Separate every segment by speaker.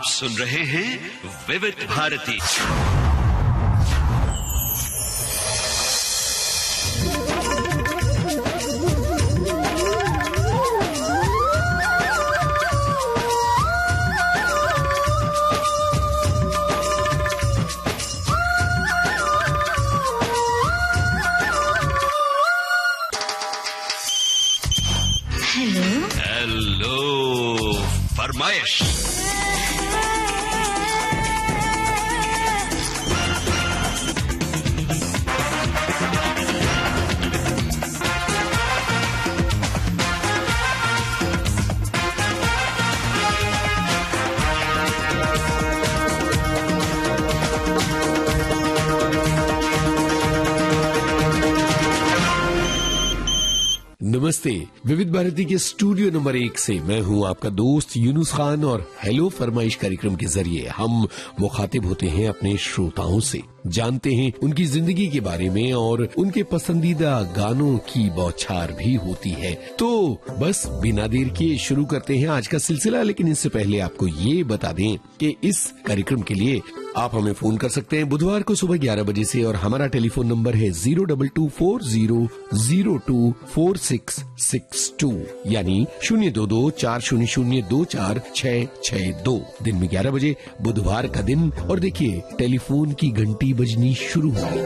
Speaker 1: सुन रहे हैं विविध भारती। हेलो फरमाइश।
Speaker 2: नमस्ते। विविध भारती के स्टूडियो नंबर 1 से मैं हूं आपका दोस्त यूनुस खान और हेलो फरमाइश कार्यक्रम के जरिए हम मुखातिब होते हैं अपने श्रोताओं से, जानते हैं उनकी जिंदगी के बारे में और उनके पसंदीदा गानों की बौछार भी होती है। तो बस बिना देर किए शुरू करते हैं आज का सिलसिला। लेकिन इससे पहले आपको ये बता दें कि इस कार्यक्रम के लिए आप हमें फोन कर सकते हैं बुधवार को सुबह 11 बजे से और हमारा टेलीफोन नंबर है 02240024662 यानी 02240024662। दिन में 11 बजे बुधवार का दिन और देखिए टेलीफोन की घंटी बजनी शुरू हुई।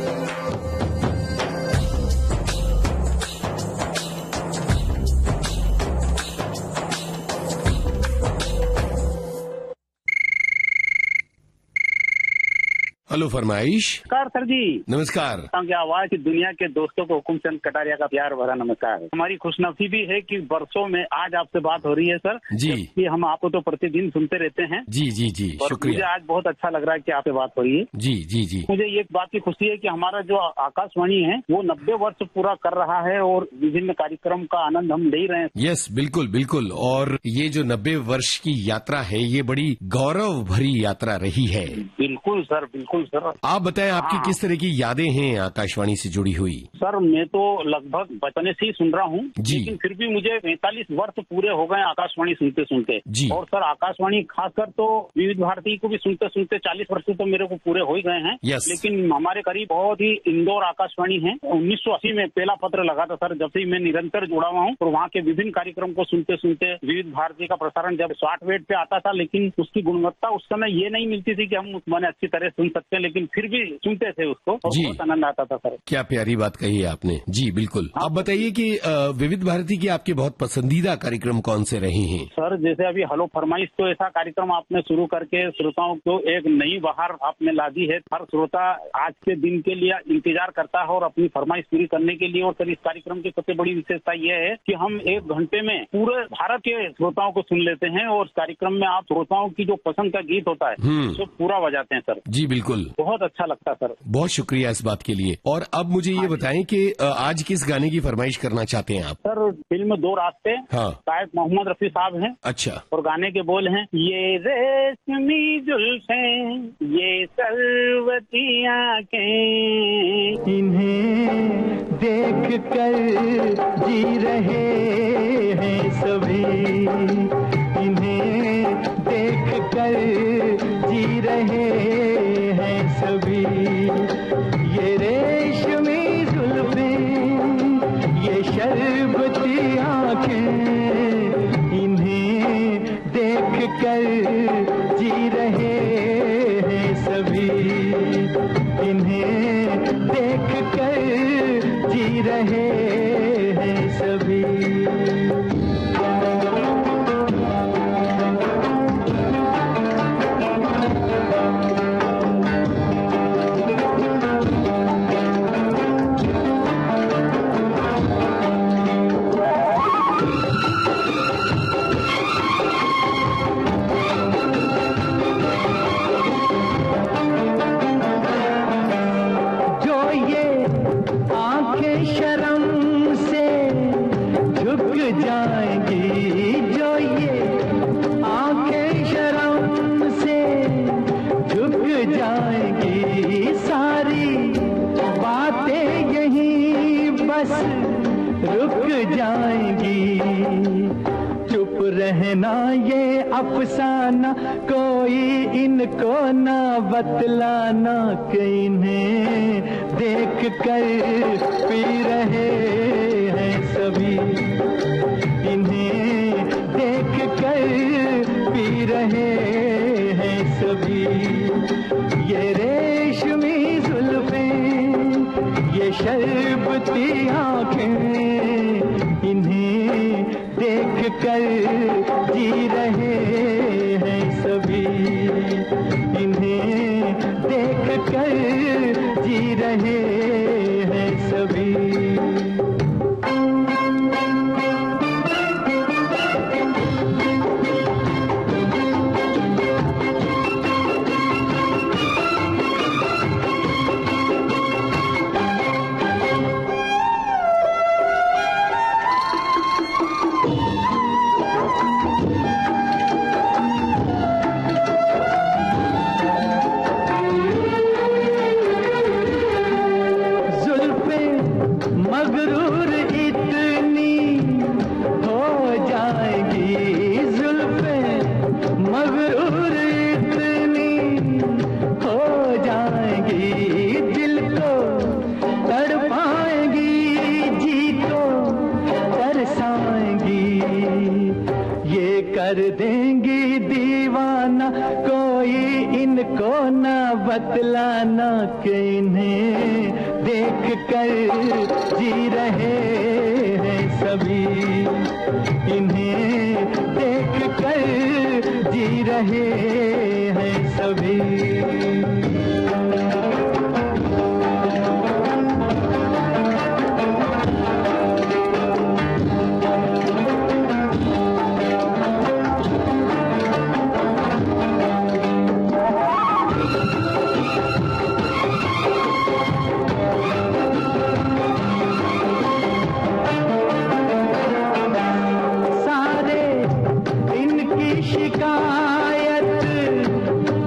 Speaker 2: हेलो फरमाइश।
Speaker 3: नमस्कार सर जी।
Speaker 2: नमस्कार।
Speaker 3: आवाज की दुनिया के दोस्तों को हुकुमचंद कटारिया का प्यार भरा नमस्कार। हमारी खुशनसीबी है कि वर्षों में आज आपसे बात हो रही है सर
Speaker 2: जी।
Speaker 3: कि हम आपको तो प्रतिदिन सुनते रहते हैं।
Speaker 2: जी जी जी शुक्रिया।
Speaker 3: मुझे आज बहुत अच्छा लग रहा है कि आपसे बात हो रही है।
Speaker 2: जी जी जी।
Speaker 3: मुझे एक बात की खुशी है कि हमारा जो आकाशवाणी है वो 90 वर्ष पूरा कर रहा है और विभिन्न कार्यक्रम का आनंद हम ले रहे हैं।
Speaker 2: यस बिल्कुल बिल्कुल। और ये जो 90 वर्ष की यात्रा है ये बड़ी गौरव भरी यात्रा रही है।
Speaker 3: बिल्कुल सर, बिल्कुल सर।
Speaker 2: आप बताएं आपकी किस तरह की यादें हैं आकाशवाणी से जुड़ी हुई?
Speaker 3: सर मैं तो लगभग बचपन से ही सुन रहा हूँ, लेकिन फिर भी मुझे 45 वर्ष पूरे हो गए आकाशवाणी सुनते सुनते जी। और सर आकाशवाणी खासकर तो विविध भारती को भी सुनते सुनते 40 वर्ष तो मेरे को पूरे हो ही गए हैं। लेकिन हमारे करीब बहुत ही इंदौर आकाशवाणी है। 1980 में पहला पत्र लगा था सर, जब से मैं निरंतर जुड़ा हुआ हूँ और वहाँ के विभिन्न कार्यक्रम को सुनते सुनते विविध भारती का प्रसारण जब 60 वेट पे आता था, लेकिन उसकी गुणवत्ता उस समय ये नहीं मिलती थी कि हम मैंने अच्छी तरह सुन सकते हैं, लेकिन फिर भी सुनते थे उसको और बहुत आनंद आता था सर।
Speaker 2: क्या प्यारी बात कही है आपने। जी बिल्कुल। आप बताइए कि विविध भारती के आपके बहुत पसंदीदा कार्यक्रम कौन से रहे हैं?
Speaker 3: सर जैसे अभी हेलो फरमाइश, तो ऐसा कार्यक्रम आपने शुरू करके श्रोताओं को एक नई बहार आपने ला दी है। हर श्रोता आज के दिन के लिए इंतजार करता है और अपनी फरमाइश पूरी करने के लिए। और सर इस कार्यक्रम की सबसे बड़ी विशेषता यह है कि हम 1 घंटे में पूरे भारत के श्रोताओं को सुन लेते हैं और कार्यक्रम में आप श्रोताओं की जो पसंद का गीत होता है उसको पूरा बजाते हैं सर।
Speaker 2: जी बिल्कुल।
Speaker 3: बहुत अच्छा लगता है सर।
Speaker 2: बहुत शुक्रिया इस बात के लिए। और अब मुझे ये बताएं कि आज किस गाने की फरमाइश करना चाहते हैं आप?
Speaker 3: सर फिल्म 2 रास्ते, शायद मोहम्मद रफी साहब हैं।
Speaker 2: अच्छा।
Speaker 3: और गाने के बोल हैं, ये रेशमी जुल्फें ये सरवती आंखें,
Speaker 4: इन्हें देख कर जी रहे हैं सभी, इन्हें देख कर जी रहे हैं सभी। ये रेशमी जुल्फें ये शरबती आंखें, इन्हें देख कर जी रहे हैं सभी, इन्हें देख कर जी रहे हैं सभी। रुक जाएंगी, चुप रहना ये अफसाना, कोई इनको ना बतलाना कि इन्हें देख कर पी रहे हैं सभी, इन्हें देख कर पी रहे हैं सभी। ये रेशमी जुल्फें, ये शरबती आंखें, इन्हें देख कर जी रहे हैं सभी, इन्हें देख कर जी रहे हैं सभी। मगरूर इतनी हो जाएगी, जुल्फें मगरूर इतनी हो जाएगी, दिल को तड़पाएंगी, जी को तरसाएंगी, ये कर देंगी दीवाना, कोई इनको ना बतलाना कि इन्हें देख कर जी रहे हैं सभी, इन्हें देख कर जी रहे हैं सभी। शिकायत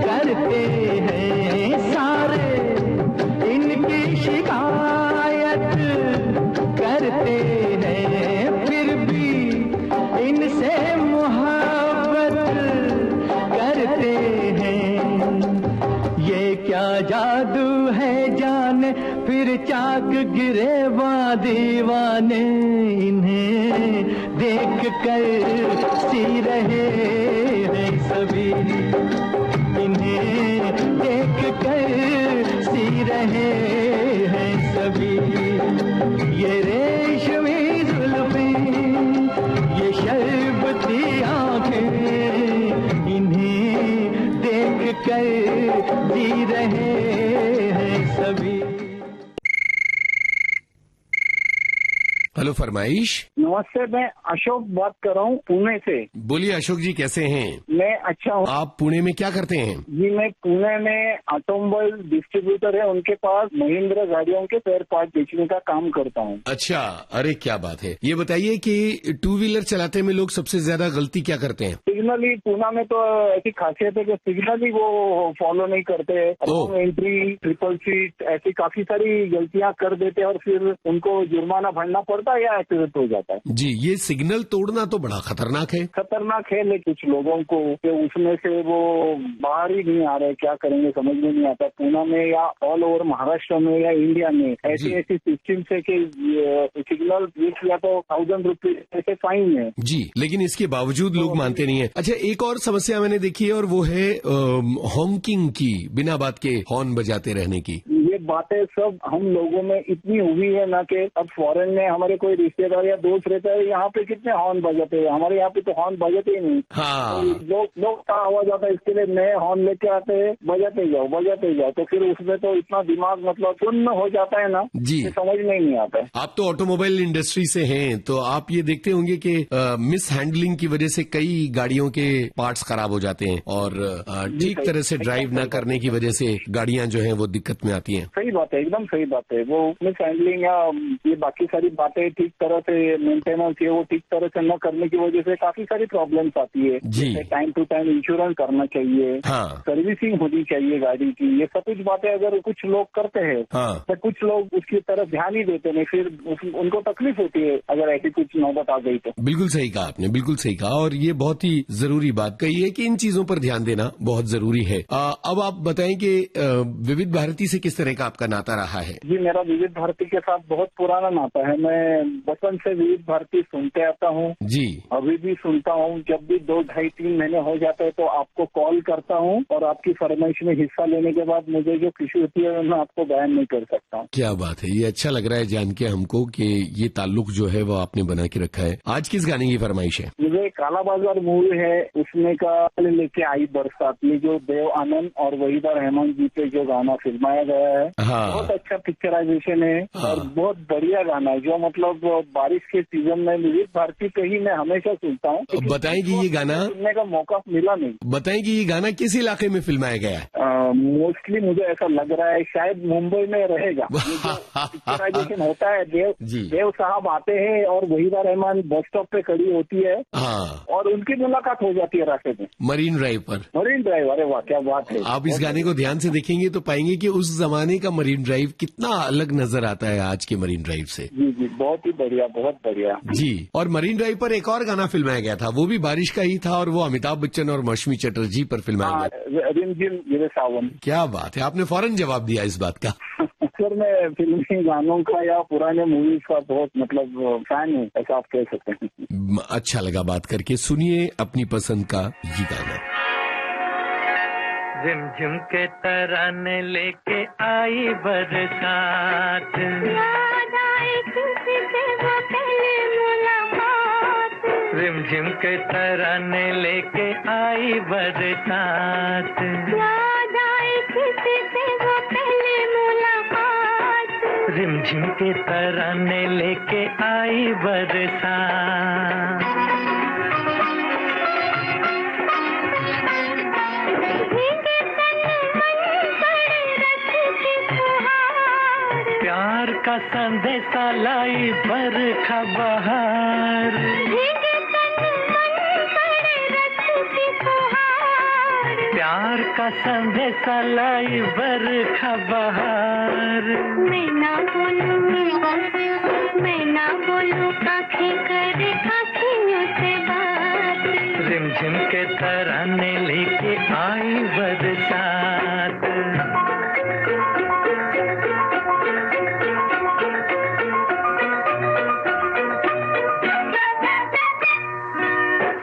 Speaker 4: करते हैं सारे, इनकी शिकायत करते हैं, फिर भी इनसे मोहब्बत करते हैं। ये क्या जादू है जाने, फिर चाक गिरे दीवाने, इन्हें देख कर सी रहे हैं सभी, इन्हें देख कर सी रहे हैं सभी। ये रेशमी जुल्फें, ये शरबती आंखें, इन्हें देख कर जी रहे हैं सभी।
Speaker 2: हेलो फरमाइश।
Speaker 3: नमस्ते, मैं अशोक बात कर रहा हूँ पुणे से।
Speaker 2: बोलिए अशोक जी, कैसे हैं?
Speaker 3: मैं अच्छा हूँ।
Speaker 2: आप पुणे में क्या करते हैं?
Speaker 3: जी, मैं पुणे में ऑटोमोबाइल डिस्ट्रीब्यूटर है, उनके पास महिंद्रा गाड़ियों के स्पेयर पार्ट बेचने का काम करता हूँ।
Speaker 2: अच्छा, अरे क्या बात है। ये बताइए कि टू व्हीलर चलाते में लोग सबसे ज्यादा गलती क्या करते हैं?
Speaker 3: सिग्नली पुणे में तो ऐसी खासियत है कि सिग्नली वो फॉलो नहीं करते, एंट्री, ट्रिपल सीट, ऐसी काफी सारी गलतियां कर देते हैं और फिर उनको जुर्माना भरना पड़ता है या एक्सीडेंट हो जाता है।
Speaker 2: जी, ये सिग्नल तोड़ना तो बड़ा खतरनाक है।
Speaker 3: खतरनाक है, लेकिन कुछ लोगों को कि उसमें से वो बाहर ही नहीं आ रहे, क्या करेंगे समझ में नहीं आता। पुणे में या ऑल ओवर महाराष्ट्र में या इंडिया में ऐसी सिस्टम से कि सिग्नल ब्रेक किया तो 1000 रुपये ऐसे फाइन है।
Speaker 2: जी, लेकिन इसके बावजूद लोग मानते नहीं है। अच्छा, एक और समस्या मैंने देखी है और वो है हॉन्किंग की, बिना बात के हॉर्न बजाते रहने की।
Speaker 3: ये बातें सब हम लोगों में इतनी हुई है ना कि अब फॉरेन में हमारे कोई रिश्तेदार या दोस्त रहता है, यहाँ पे कितने हॉर्न बजाते हैं, हमारे यहाँ पे तो हॉर्न बजाते ही नहीं।
Speaker 2: हाँ,
Speaker 3: लोग का आवाज आता है, इसके लिए नए हॉर्न लेके आते हैं, बजाते जाओ, तो फिर उसमें तो इतना दिमाग मतलब सुन्न हो जाता है ना
Speaker 2: जी,
Speaker 3: समझ में ही नहीं आता है।
Speaker 2: आप तो ऑटोमोबाइल इंडस्ट्री से हैं, तो आप ये देखते होंगे कि मिस हैंडलिंग की वजह से कई गाड़ियों के पार्ट्स खराब हो जाते हैं और ठीक तरह से ड्राइव न करने की वजह से गाड़ियां जो हैं वो दिक्कत में आती हैं।
Speaker 5: सही बात है, एकदम सही बात है। वो मिस हैंडलिंग या ये बाकी सारी बातें ठीक तरह से मेंटेनेंस है वो ठीक तरह से न करने की वजह से काफी सारी प्रॉब्लम्स आती है। जैसे टाइम टू टाइम इंश्योरेंस करना चाहिए, सर्विसिंग होनी चाहिए गाड़ी की, ये सब कुछ बातें अगर कुछ लोग करते हैं तो कुछ लोग उसकी तरफ ध्यान ही देते नहीं, फिर उनको तकलीफ होती है अगर ऐसी कुछ नौबत आ गई तो।
Speaker 2: बिल्कुल सही कहा आपने, बिल्कुल सही कहा, और ये बहुत ही जरूरी बात कही है कि इन चीजों पर ध्यान देना बहुत जरूरी है। अब आप बताएं कि विविध भारती से किस तरह का आपका नाता रहा है?
Speaker 5: जी, मेरा विविध भारती के साथ बहुत पुराना नाता है। मैं बचपन से विविध भारती सुनते आता हूँ जी, अभी भी सुनता हूँ। जब भी 2, 2.5, 3 महीने हो जाते हैं तो आपको कॉल करता हूँ और आपकी फरमाइश में हिस्सा लेने के बाद मुझे जो खुशी होती है मैं आपको बयान नहीं कर सकता हूँ।
Speaker 2: क्या बात है, ये अच्छा लग रहा है जान के हमको कि ये ताल्लुक जो है वो आपने बना के रखा है। आज किस गाने की फरमाइश है?
Speaker 5: मुझे काला बाजार मूवी है, उसमें का लेके आई बरसात, ये जो देव आनंद और वहीदा रहमान जी पे जो गाना फिल्माया गया है, बहुत अच्छा पिक्चराइजेशन है और बहुत बढ़िया गाना है, जो मतलब बारिश के सीजन में विविध भारती पे ही मैं हमेशा सुनता हूँ।
Speaker 2: बताएंगे ये गाना
Speaker 5: सुनने का मौका मिला नहीं।
Speaker 2: बताएंगे ये गाना किस इलाके में फिल्माया गया है?
Speaker 5: मोस्टली मुझे ऐसा लग रहा है शायद मुंबई में रहेगा। पिक्चराइजेशन होता है, देव साहब आते हैं और वहीदा रहमान बस स्टॉप पे खड़ी होती है और उनकी मुलाकात हो जाती है रास्ते में,
Speaker 2: मरीन ड्राइव पर।
Speaker 5: मरीन ड्राइव, अरे वाह क्या बात है।
Speaker 2: आप इस गाने को ध्यान से देखेंगे तो पाएंगे कि उस जमाने का मरीन ड्राइव कितना अलग नजर आता है आज के मरीन ड्राइव से।
Speaker 5: जी जी, बहुत ही बढ़िया, बहुत बढ़िया
Speaker 2: जी। और मरीन ड्राइव पर एक और गाना फिल्माया गया था, वो भी बारिश का ही था और वो अमिताभ बच्चन और मौसमी चटर्जी पर फिल्माया गया।
Speaker 5: रिमझिम गिरे सावन।
Speaker 2: क्या बात है, आपने फौरन जवाब दिया इस बात का।
Speaker 5: सर मैं फिल्मी गानों का या पुराने मूवीज का बहुत मतलब फैन हूँ, ऐसा आप कह सकते हैं।
Speaker 2: अच्छा लगा बात करके। सुनिए अपनी पसंद का ये गाना।
Speaker 4: रिमझिम के तराने लेके आई बरसात, याद आए किसी से वो पहली मुलाकात। रिमझिम के तराने लेके आई बरसात, याद आए किसी से वो पहली मुलाकात। रिमझिम के तराने लेके आई बरसात। प्यार का संदेशा लाई बरखा बहार। प्यार का संदेशा लाई बरखा बहार। मैं ना बोलूं आँखें करे आँखियों से बात। रिमझिम के तराने लेके आई बरसात।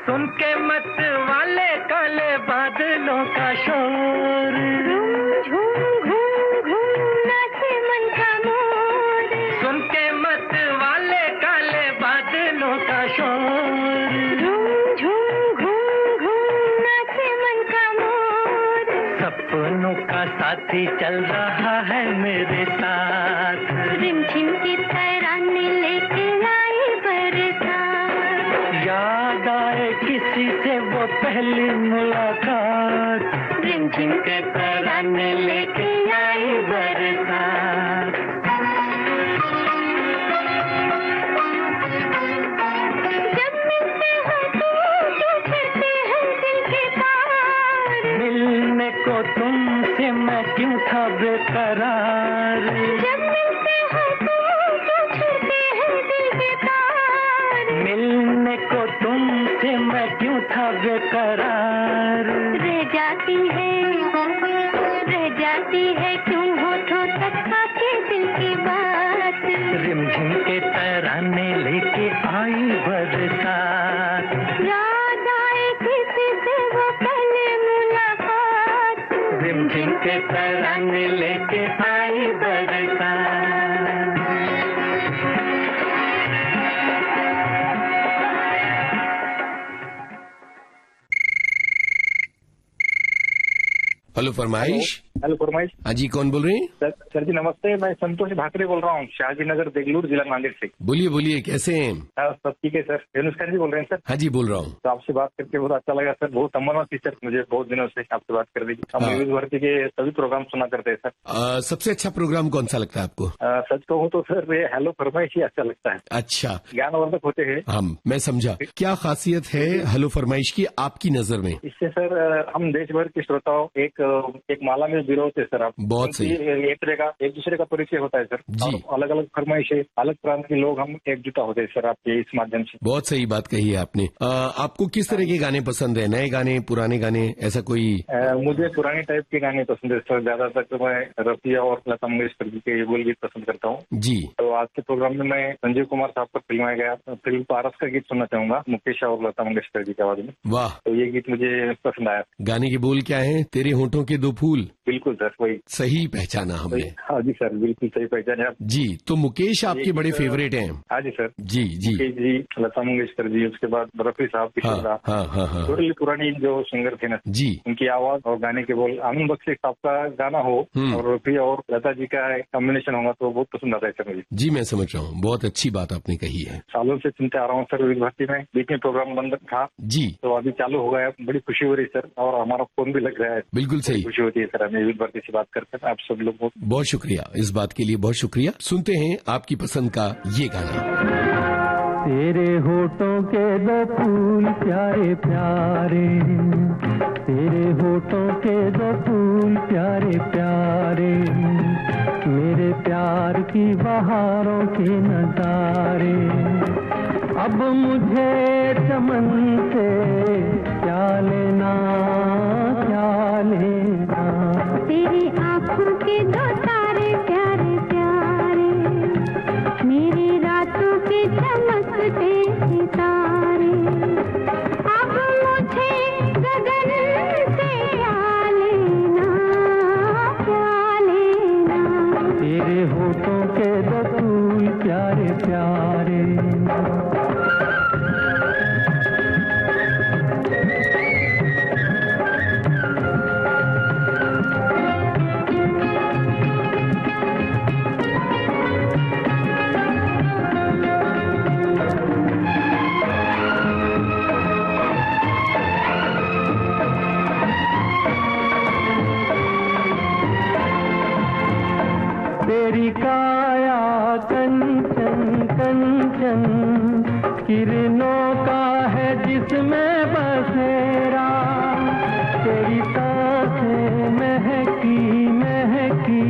Speaker 4: सुन के मत वाले काले बादलों का शोर। झूम घूम घूम नाचे मन का मोर। सुन के मत वाले काले बादलों का शोर। झूम घूम घूम नाचे मन का मोर। सपनों का साथी चल रहा है मेरे साथ। रिमझिम की तराने लेके आई बरसात। याद आए किसी से वो पहली मुलाकात। रिमझिम के तराने लेके आई बरसात। जब मिलते हैं तो फिरते हैं दिल के तार। मिलने को तुमसे मैं क्यों था बेकरार। जब मिलते हैं तो फिरते हैं दिल के तार। मिलने को तुमसे मैं क्यों था बेकरार। रह जाती है क्यों होठों तक आके दिल की बात। रिमझिम के तराने लेके आई बरसात। याद आए किसी से वो पहली मुलाकात। रिमझिम के तराने लेके आई बरसात।
Speaker 2: हेलो फरमाइश।
Speaker 6: हेलो फरमाइश।
Speaker 2: हाँ जी, कौन बोल रहे हैं?
Speaker 6: सर जी नमस्ते, मैं संतोष भाकरे बोल रहा हूँ, शाहजी नगर बेगलुरु, जिला नांदेड़ से।
Speaker 2: बोलिए बोलिए, कैसे हैं?
Speaker 6: सब ठीक है सर। यूनुस खान जी बोल रहे हैं सर?
Speaker 2: हाँ जी, बोल रहा हूँ।
Speaker 6: तो आपसे बात करके बहुत अच्छा लगा सर, बहुत सम्मान थी सर मुझे बहुत दिनों से आपसे बात करने की। हम विविध भारती के सभी प्रोग्राम सुना करते हैं सर।
Speaker 2: सबसे अच्छा प्रोग्राम कौन सा लगता है आपको?
Speaker 6: सच कहूँ तो सर ये हेलो फरमाइश ही अच्छा लगता है।
Speaker 2: अच्छा,
Speaker 6: ज्ञानवर्धक होते हैं।
Speaker 2: मैं समझा। क्या खासियत है हेलो फरमाइश की आपकी नजर में?
Speaker 6: इससे सर हम देश भर के श्रोताओं एक माला में विरोध है सर। आप
Speaker 2: बहुत सही।
Speaker 6: एक दूसरे का परिचय होता है सर जी। अलग अलग फरमाइश है, अलग प्रांत के लोग हम एकजुटा होते हैं सर आपके इस माध्यम से।
Speaker 2: बहुत सही बात कही है आपने। आपको किस तरह के गाने पसंद है? नए गाने, पुराने गाने, ऐसा कोई?
Speaker 6: मुझे पुराने टाइप के गाने पसंद है सर। ज्यादातर तो मैं रफिया और लता मंगेशकर जी के बोल गीत पसंद करता हूँ
Speaker 2: जी।
Speaker 6: तो आज के प्रोग्राम में मैं संजीव कुमार साहब पर फिल्माया गया फिल्म पारस का गीत सुनना चाहूंगा, मुकेश और लता मंगेशकर जी की आवाज में।
Speaker 2: वाह,
Speaker 6: तो ये गीत मुझे पसंद आया।
Speaker 2: गाने के बोल क्या है? तेरे होठों के दो फूल।
Speaker 6: बिल्कुल सर, वही।
Speaker 2: सही पहचाना हमने।
Speaker 6: हाँ जी सर, बिल्कुल सही पहचाने आप
Speaker 2: जी। तो मुकेश आपके बड़े फेवरेट हैं?
Speaker 6: हाँ जी सर।
Speaker 2: जी जी
Speaker 6: जी, लता मंगेशकर जी, उसके बाद रफी साहब, किशोर दा।
Speaker 2: हाँ।
Speaker 6: थोड़ी पुरानी जो सिंगर थे ना
Speaker 2: जी,
Speaker 6: उनकी आवाज और गाने के बोल। आनंद बख्शी साहब का गाना हो और रफी और लता जी का कॉम्बिनेशन होगा तो बहुत पसंद आता है सर मुझे।
Speaker 2: जी, मैं समझ रहा हूँ। बहुत अच्छी बात आपने कही है।
Speaker 6: सालों से सुनते आ रहा हूँ सर विविध भारती में। बीच में प्रोग्राम बंद था
Speaker 2: जी,
Speaker 6: तो अभी चालू हो गया। बड़ी खुशी हो रही है सर, और हमारा फोन भी लग रहा है।
Speaker 2: बिल्कुल सही।
Speaker 6: खुशी होती है सर हमें विविध भारती से बात करके। आप सब लोग
Speaker 2: बहुत शुक्रिया, इस बात के लिए बहुत शुक्रिया। सुनते हैं आपकी पसंद का ये गाना।
Speaker 4: तेरे होठों के दो फूल प्यारे प्यारे, तेरे होठों के दो फूल प्यारे प्यारे, मेरे प्यार की बहारों के नजारे। अब मुझे चमन से क्या लेना, क्या लेना। तेरी आंखों के दो तारे प्यारे प्यारे, मेरी रातों के चमकते सितारे। अब मुझे गगन से क्या लेना, क्या लेना। तेरे होठों के दो फूल प्यारे प्यारे। तेरी काया कंचन कंचन, किरणों का है जिसमें बसेरा। तेरी सांसें महकी महकी,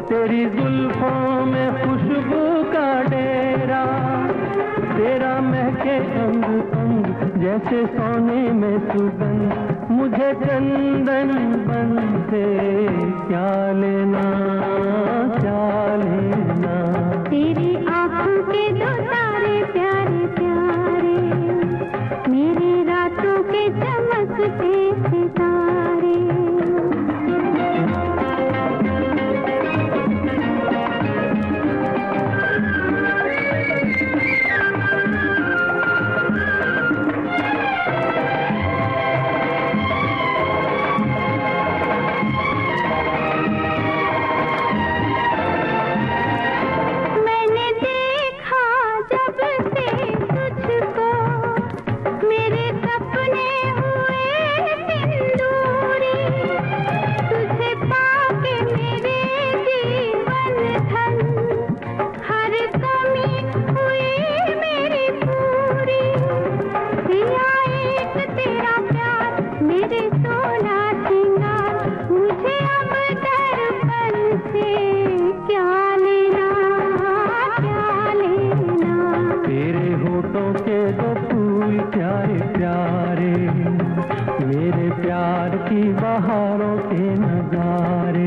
Speaker 4: तेरी जुल्फों में खुशबू का डेरा। तेरा महके अंग अंग जैसे सोने में सुगंध, मुझे चंदन बन से क्या लेना, क्या लेना। तेरी आंखों के दो तारे प्यारे प्यारे, मेरी रातों के चमकते सितारे। मेरे प्यार की बहारों के नजारे।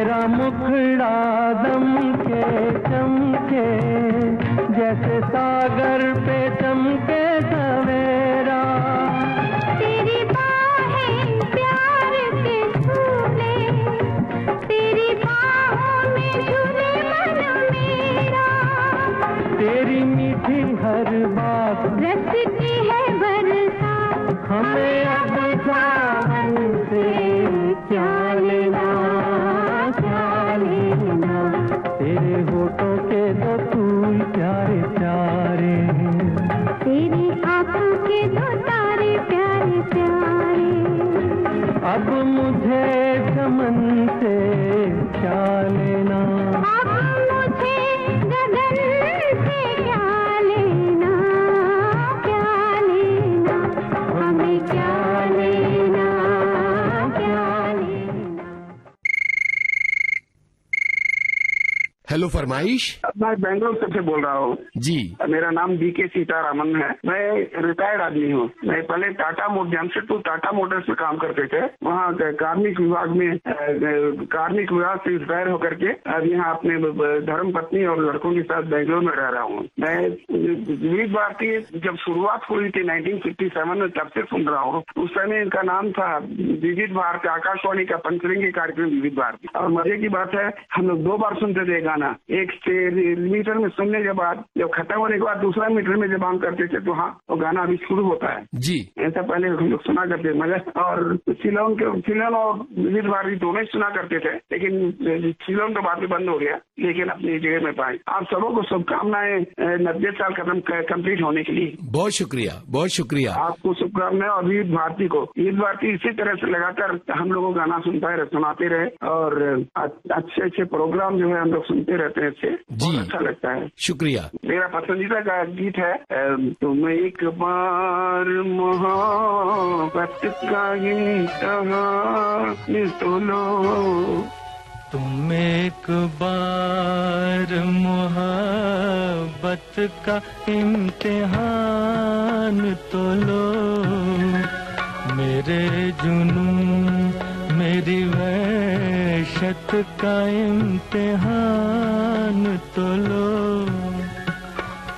Speaker 4: तेरा मुखड़ा दमके चमके जैसे सागर पे चमके सवेरा।
Speaker 7: तेरी बाहें प्यार के झूले, तेरी बाहों में झूले मन मेरा।
Speaker 4: तेरी मीठी हर बात
Speaker 7: रस की है बरसात,
Speaker 4: हमें अब सावन से क्या लेना, क्या लेना। तेरे होठों के दो फूल प्यारे प्यारे,
Speaker 7: तेरी आंखों के दो तारे प्यारे प्यारे।
Speaker 4: अब मुझे चमन से क्या लेना,
Speaker 7: अब मुझे गगन से क्या लेना, क्या लेना। हमें क्या लेना, क्या लेना।
Speaker 2: हेलो फरमाइश।
Speaker 5: मैं बेंगलोर से बोल रहा हूँ
Speaker 2: जी।
Speaker 5: मेरा नाम DK सीतारामन है। मैं रिटायर्ड आदमी हूँ। मैं पहले टाटा जमशेदपुर टाटा मोटर्स में काम करते थे। वहाँ कार्मिक विभाग में कार्मिक विभाग से रिटायर होकर के अब यहाँ अपने धर्म पत्नी और लड़कों के साथ बेंगलोर में रह रहा हूँ। मैं विविध भारती जब शुरुआत हुई थी 1957 में, तब से सुन रहा हूँ। उस समय इनका नाम था विविध भारती, आकाशवाणी का पंचरंगी कार्यक्रम विविध भारती। और मजे की बात है, हम लोग 2 बार सुनते थे गाना। एक मीटर में सुनने के बाद, जब खत्म होने के बाद दूसरा मीटर में जब ऑन करते थे तो हाँ वो गाना अभी शुरू होता है
Speaker 2: जी।
Speaker 5: ऐसा पहले हम लोग सुना करते थे। मगर और सिलोन और विविध भारती दोनों ही सुना करते थे, लेकिन सिलोन तो बाद में बंद हो गया, लेकिन अपनी जगह में पाए। आप सबों को शुभकामनाएं 90 साल कंप्लीट होने के लिए।
Speaker 2: बहुत शुक्रिया, बहुत शुक्रिया।
Speaker 5: आपको शुभकामनाएं और विविध भारती को। विविध भारती इसी तरह से लगातार हम लोगों को गाना सुनाते रहे और अच्छे अच्छे प्रोग्राम जो है हम लोग सुनते रहते हैं। इससे बहुत अच्छा लगता है।
Speaker 2: शुक्रिया।
Speaker 5: मेरा पसंदीदा का गीत है तुम एक बार मोहब्बत का इम्तिहान तो लो।
Speaker 4: तुम एक बार मोहब्बत का इम्तिहान तो लो। मेरे जुनून मेरी वहशत का इम्तिहान तो लो।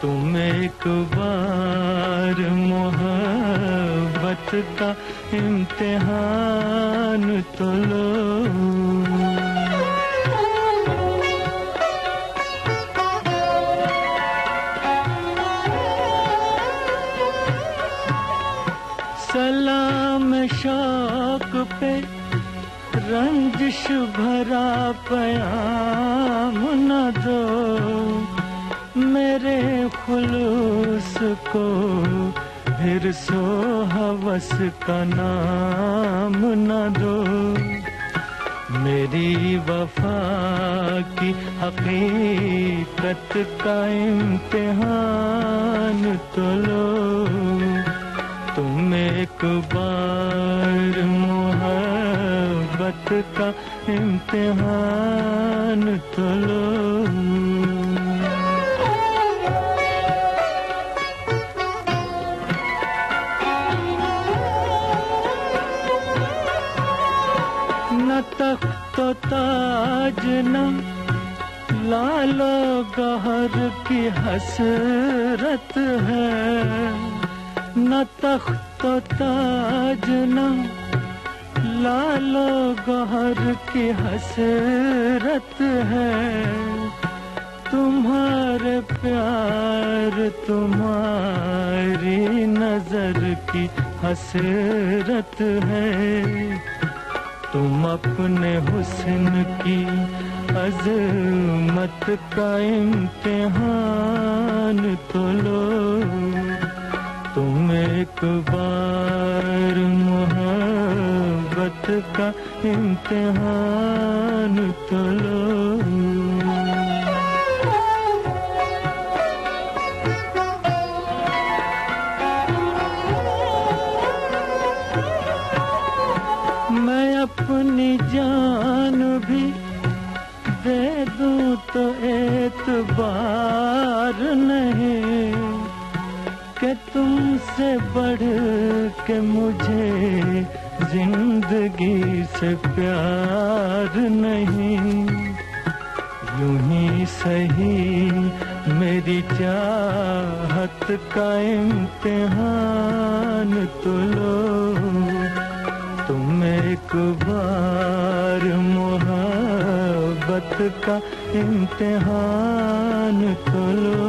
Speaker 4: तुम एक बार मोहब्बत का इम्तिहान तो लो। सलाम शौक पे रंजिश भरा प्याम न दो। मेरे खुलूस को हिर्सो हवस का नाम न दो। मेरी वफा की हकीकत का इम्तिहान तो लो। तुम एक बार मोहब्बत का इम्तिहान तो लो। न तख्त ताज न लालो गहर की हसरत है। न तख्त ताज न लालो गहर की हसरत है। तुम्हारे प्यार तुम्हारी नजर की हसरत है। तुम अपने हुस्न की अज़मत का इम्तिहान तो लो। तुम एक बार मोहब्बत का इम्तिहान तो लो। मैं अपनी जान भी दे दूं तो एतबार नहीं कि तुमसे बढ़ के मुझे
Speaker 8: जिंदगी से प्यार नहीं, यूं ही सही मेरी चाहत का इम्तिहान तो लो, तुम एक बार मोहब्बत का इम्तिहान तो लो।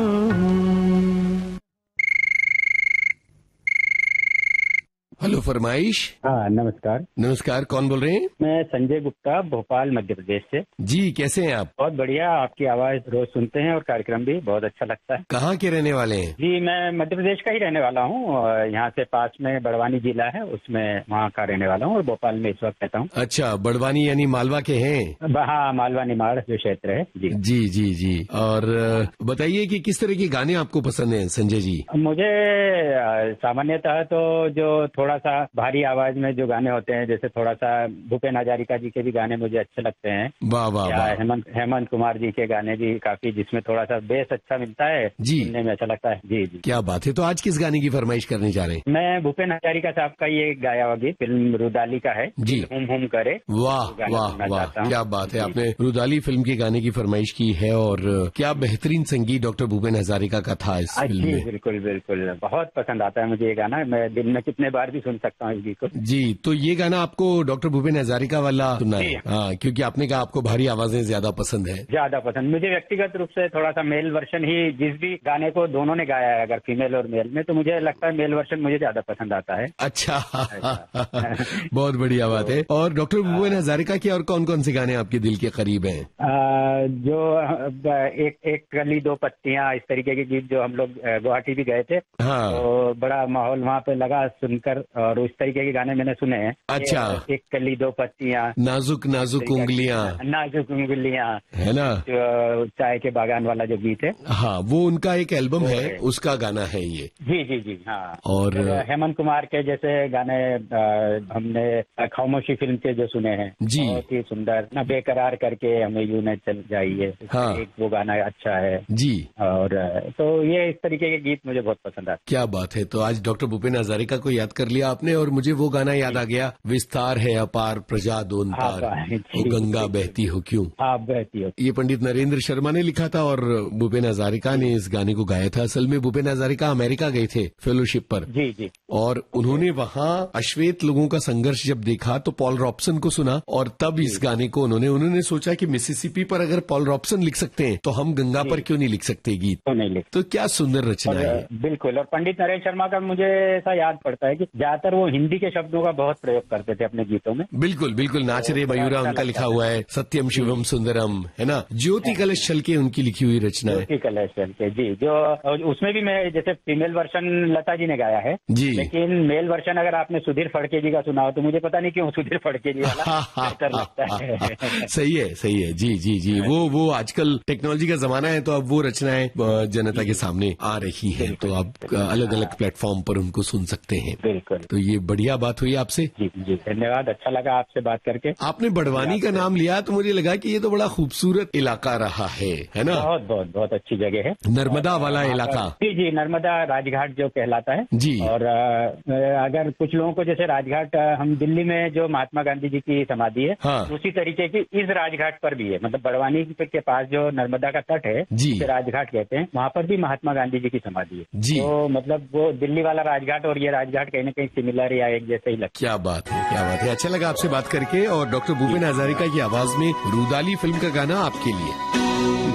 Speaker 2: हेलो फरमाइश।
Speaker 9: हाँ नमस्कार।
Speaker 2: नमस्कार, कौन बोल रहे हैं?
Speaker 9: मैं संजय गुप्ता, भोपाल मध्य प्रदेश से।
Speaker 2: जी, कैसे हैं आप?
Speaker 9: बहुत बढ़िया, आपकी आवाज रोज सुनते हैं और कार्यक्रम भी बहुत अच्छा लगता है।
Speaker 2: कहाँ के रहने वाले हैं?
Speaker 9: जी मैं मध्य प्रदेश का ही रहने वाला हूँ, यहाँ से पास में बड़वानी जिला है, उसमें वहाँ का रहने वाला हूँ और भोपाल में इस वक्त रहता हूँ।
Speaker 2: अच्छा, बड़वानी यानी मालवा के हैं?
Speaker 9: हाँ, मालवा निमाड़ जो क्षेत्र है। जी
Speaker 2: जी जी जी। और बताइए कि किस तरह के गाने आपको पसंद हैं संजय जी?
Speaker 9: मुझे सामान्यतः तो जो थोड़ा सा भारी आवाज में जो गाने होते हैं, जैसे थोड़ा सा भूपेन हजारिका जी के भी गाने मुझे अच्छे लगते हैं।
Speaker 2: वाह वाह वाह।
Speaker 9: हेमंत कुमार जी के गाने भी काफी, जिसमें थोड़ा सा बेस अच्छा मिलता है,
Speaker 2: जी
Speaker 9: सुनने में अच्छा लगता है। जी जी,
Speaker 2: क्या बात है। तो आज किस गाने की फरमाइश करने जा रहे हैं?
Speaker 9: मैं भूपेन हजारिका साहब का ये गाया हुआ गीत फिल्म रुदाली का है
Speaker 2: जी,
Speaker 9: हुम हुम करे।
Speaker 2: वाह वाह वाह, क्या बात है। आपने रुदाली फिल्म के गाने की फरमाइश की है और क्या बेहतरीन संगीत डॉक्टर भूपेन हजारिका का था इस फिल्म में।
Speaker 9: बिल्कुल बिल्कुल, बहुत पसंद आता है मुझे ये गाना, मैं दिन में कितने बार भी सुन सकता हूँ इस गीत को।
Speaker 2: जी, तो ये गाना आपको डॉक्टर भूपेन हजारिका वाला सुनना है? हाँ, क्योंकि आपने कहा आपको भारी आवाजें ज्यादा पसंद है।
Speaker 9: ज्यादा पसंद मुझे व्यक्तिगत रूप से थोड़ा सा मेल वर्जन ही, जिस भी गाने को दोनों ने गाया है अगर फीमेल और मेल में, तो मुझे लगता है मेल वर्जन मुझे ज्यादा पसंद आता है।
Speaker 2: अच्छा बहुत बढ़िया बात है। और डॉक्टर भूपेन हजारिका के और कौन कौन से गाने आपके दिल के करीब हैं?
Speaker 9: जो एक कली दो पत्तियां, इस तरीके के गीत जो हम लोग गुवाहाटी भी गए थे,
Speaker 2: हाँ,
Speaker 9: तो बड़ा माहौल वहाँ पे लगा सुनकर, और उस तरीके के गाने मैंने सुने हैं।
Speaker 2: अच्छा,
Speaker 9: एक कली दो पत्तियां,
Speaker 2: नाजुक नाजुक उंगलियां,
Speaker 9: नाजुक उंगलियां,
Speaker 2: है ना,
Speaker 9: जो चाय के बागान वाला जो गीत है।
Speaker 2: हाँ, वो उनका एक एल्बम है, उसका गाना है ये।
Speaker 9: जी जी जी, हाँ।
Speaker 2: और
Speaker 9: हेमंत कुमार के जैसे गाने हमने खामोशी फिल्म के जो सुने हैं,
Speaker 2: जी,
Speaker 9: बहुत ही सुंदर, ना बेकरार करके हमें यूं न चल जाइए,
Speaker 2: हाँ,
Speaker 9: एक वो गाना अच्छा है
Speaker 2: जी।
Speaker 9: और तो ये इस तरीके के गीत मुझे बहुत पसंद आते।
Speaker 2: क्या बात है। तो आज डॉक्टर भूपेन हजारिका को याद कर लिया आपने और मुझे वो गाना याद आ गया, विस्तार है अपार प्रजा दोन तार, वो गंगा बहती हो क्यों।
Speaker 9: हाँ, बहती हो।
Speaker 2: ये पंडित नरेंद्र शर्मा ने लिखा था और भूपेन हजारिका ने इस गाने को गाया था। असल में भूपेन हजारिका अमेरिका गए थे फेलोशिप पर।
Speaker 9: जी जी।
Speaker 2: और उन्होंने वहाँ अश्वेत लोगों का संघर्ष जब देखा तो पॉल रॉबसन को सुना और तब इस गाने को उन्होंने सोचा कि मिसिसिपी पर अगर पॉल रॉबसन लिख सकते हैं तो हम गंगा पर क्यों नहीं लिख सकते गीत।
Speaker 9: तो नहीं लिख,
Speaker 2: तो क्या सुंदर रचना है।
Speaker 9: बिल्कुल। और पंडित नरेंद्र शर्मा का मुझे ऐसा याद पड़ता है कि ज्यादातर वो हिंदी के शब्दों का बहुत प्रयोग करते थे अपने गीतों में।
Speaker 2: बिल्कुल बिल्कुल, नाच रे मयूरा उनका लिखा हुआ है, सत्यम शिवम सुंदरम, है ना, ज्योति कलश छल के उनकी लिखी हुई रचना है।
Speaker 9: ज्योति कलश छल के, जी। जो उसमें भी मैं जैसे फीमेल वर्जन लता जी ने गाया है
Speaker 2: जी,
Speaker 9: लेकिन मेल वर्जन अगर आपने सुधीर फड़के जी का सुना हो तो मुझे पता नहीं क्यों सुधीर फड़के जी वाला बेहतर लगता है।
Speaker 2: सही है, सही है। जी जी जी, वो आजकल टेक्नोलॉजी का जमाना है तो अब वो रचनाएं जनता के सामने आ रही हैं, तो आप अलग अलग प्लेटफॉर्म पर उनको सुन सकते हैं।
Speaker 9: बिल्कुल।
Speaker 2: तो ये बढ़िया बात हुई आपसे।
Speaker 9: जी जी, धन्यवाद, अच्छा लगा आपसे बात करके।
Speaker 2: आपने बड़वानी का नाम लिया तो मुझे लगा कि ये तो बड़ा खूबसूरत इलाका रहा है ना।
Speaker 9: बहुत बहुत बहुत अच्छी जगह है,
Speaker 2: नर्मदा वाला इलाका।
Speaker 9: जी जी, नर्मदा राजघाट जो कहलाता है जी। और अगर कुछ लोगों को जैसे राजघाट, हम दिल्ली में जो महात्मा गांधी जी की समाधि है, हाँ, उसी तरीके की इस राजघाट पर भी है, मतलब बड़वानी के पास जो नर्मदा का तट है जिसे राजघाट कहते हैं, वहाँ पर भी महात्मा गांधी जी की समाधि है जी। तो मतलब वो दिल्ली वाला राजघाट और ये राजघाट कहीं ना कहीं सिमिलर या एक जैसे ही लगता है।
Speaker 2: क्या बात है, क्या बात है। अच्छा लगा आपसे बात करके। और डॉक्टर भूपेन हजारिका की आवाज में रुदाली फिल्म का गाना आपके लिए।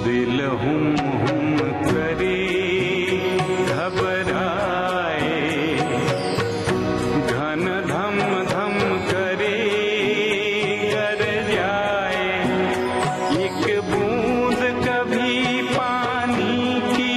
Speaker 8: दिल हुम करे घबराए, घन धम धम करे कर जाए, एक बूंद कभी पानी की।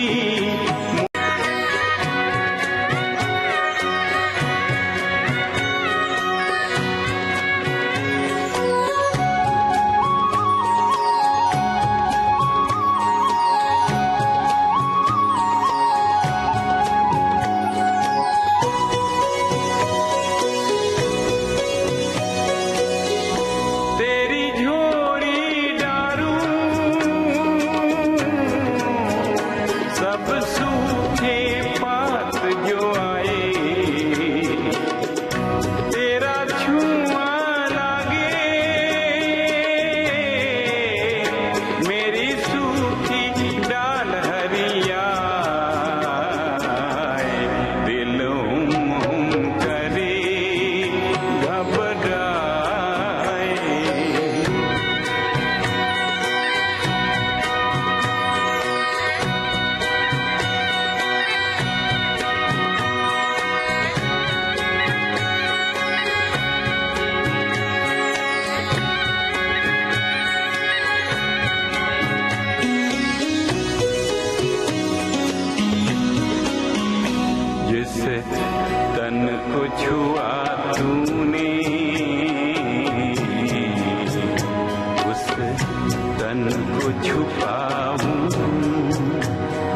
Speaker 8: तन को छुपाऊं,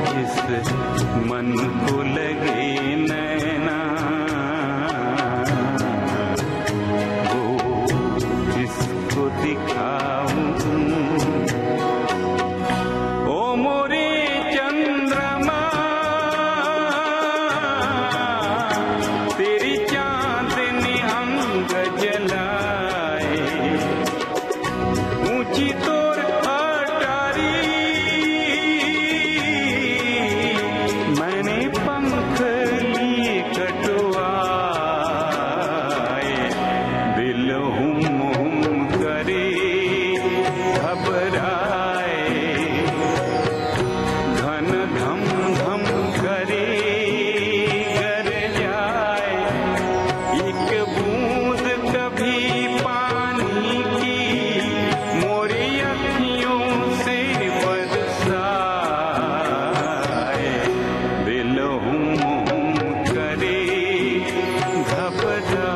Speaker 8: जिस मन को लगे नैना वो इसको दिखाऊं। ओ मोरे चंद्रमा तेरी चांदनी अंग जलाए, ऊंची तोर अटारी मैंने पंख लिए कटवाए, दिल हुम हुम करे घबराए, घन धम धम करे गर जाए, एक बूंद कभी पानी की मोरी अखियों से बरसाए, दिल हुम हुम करे घबराए।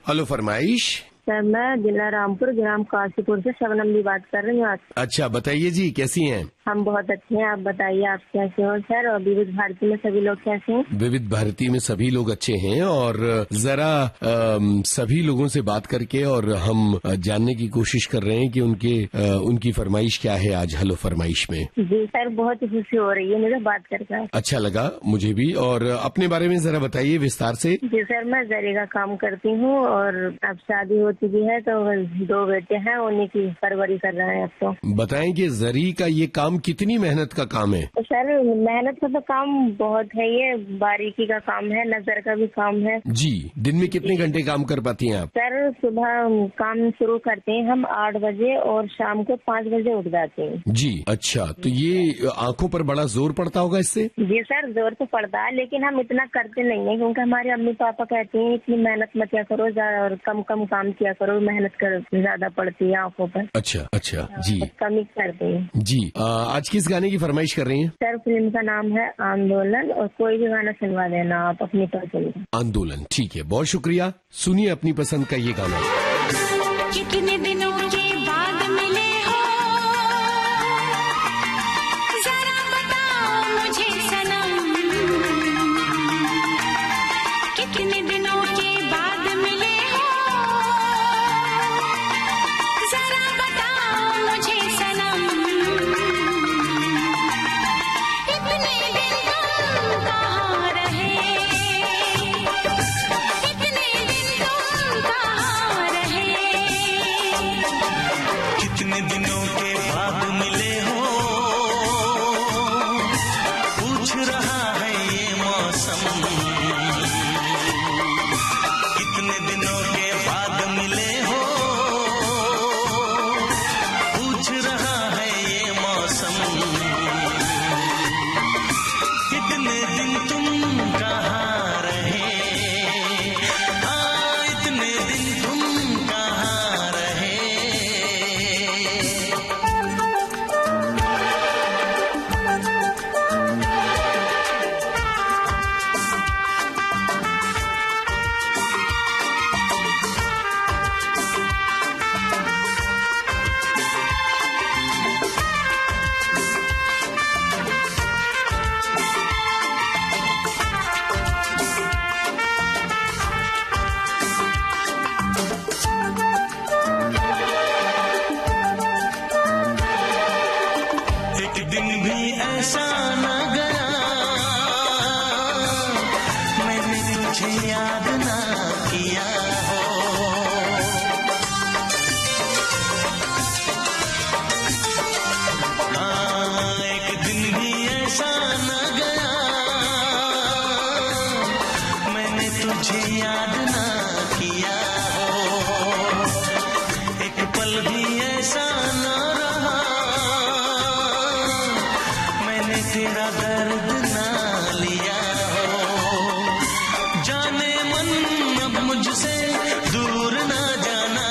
Speaker 2: हेलो फरमाइश।
Speaker 10: सर मैं जिला रामपुर ग्राम काशीपुर से शबनम भी बात कर रही हूँ।
Speaker 2: अच्छा बताइए जी, कैसी हैं?
Speaker 10: हम बहुत अच्छे हैं, आप बताइए आप कैसे हो सर? और विविध भारती में सभी लोग कैसे हैं?
Speaker 2: विविध भारती में सभी लोग अच्छे हैं और जरा सभी लोगों से बात करके और हम जानने की कोशिश कर रहे हैं कि उनकी फरमाइश क्या है आज हेलो फरमाइश में।
Speaker 10: जी सर, बहुत ही खुशी हो रही है मुझे बात करके।
Speaker 2: अच्छा लगा मुझे भी। और अपने बारे में जरा बताइए विस्तार से।
Speaker 10: जी सर, मैं जरी का काम करती हूँ और अब शादी हो चुकी है, तो 2 बेटे हैं, उन्हीं की परवरिश कर रहे हैं अब तो।
Speaker 2: बताएं कि जरी का ये काम कितनी मेहनत का काम है?
Speaker 10: तो सर मेहनत का तो काम बहुत है, ये बारीकी का काम है, नजर का भी काम है।
Speaker 2: जी, दिन में कितने घंटे काम कर पाती हैं आप?
Speaker 10: सर सुबह काम शुरू करते हैं हम 8 बजे और शाम को 5 बजे उठ जाते हैं।
Speaker 2: जी अच्छा, तो ये आंखों पर बड़ा जोर पड़ता होगा इससे?
Speaker 10: जी सर, जोर तो पड़ता है, लेकिन हम इतना करते नहीं है क्योंकि हमारे अम्मी पापा कहते हैं इतनी मेहनत मत किया करो और कम कम काम किया करो, मेहनत कर ज्यादा पड़ती है आंखों पर।
Speaker 2: अच्छा जी,
Speaker 10: कम ही करते हैं जी।
Speaker 2: आज किस गाने की फरमाइश कर रही हैं?
Speaker 10: सर फिल्म का नाम है आंदोलन, और कोई भी गाना सुनवा देना आप अपनी पसंद का।
Speaker 2: आंदोलन, ठीक है, बहुत शुक्रिया। सुनिए अपनी पसंद का ये गाना।
Speaker 7: कितने दिनों के बाद मिले हो, जरा बताओ मुझे सनम, कितने दिनों के बाद मिले हो, जरा बताओ मुझे सनम, इतने दिन तुम कहाँ रहे, इतने दिन तुम कहाँ रहे,
Speaker 11: कितने दिनों के बाद मिले हो, पूछ रहा है ये मौसम, कितने दिनों के बाद मिले हो, पूछ रहा है ये मौसम, कितने दिन तुम कहाँ रहे, हाँ इतने दिन तुम कहाँ रहे। एक दिन भी ऐसा न गया मैंने तुझे याद ना किया हो, हाँ एक दिन भी ऐसा न गया मैंने तुझे याद ना किया हो, एक पल भी ऐसा न रहा मैंने तेरा दर्द ना लिया हो, जाने मन अब मुझसे दूर ना जाना,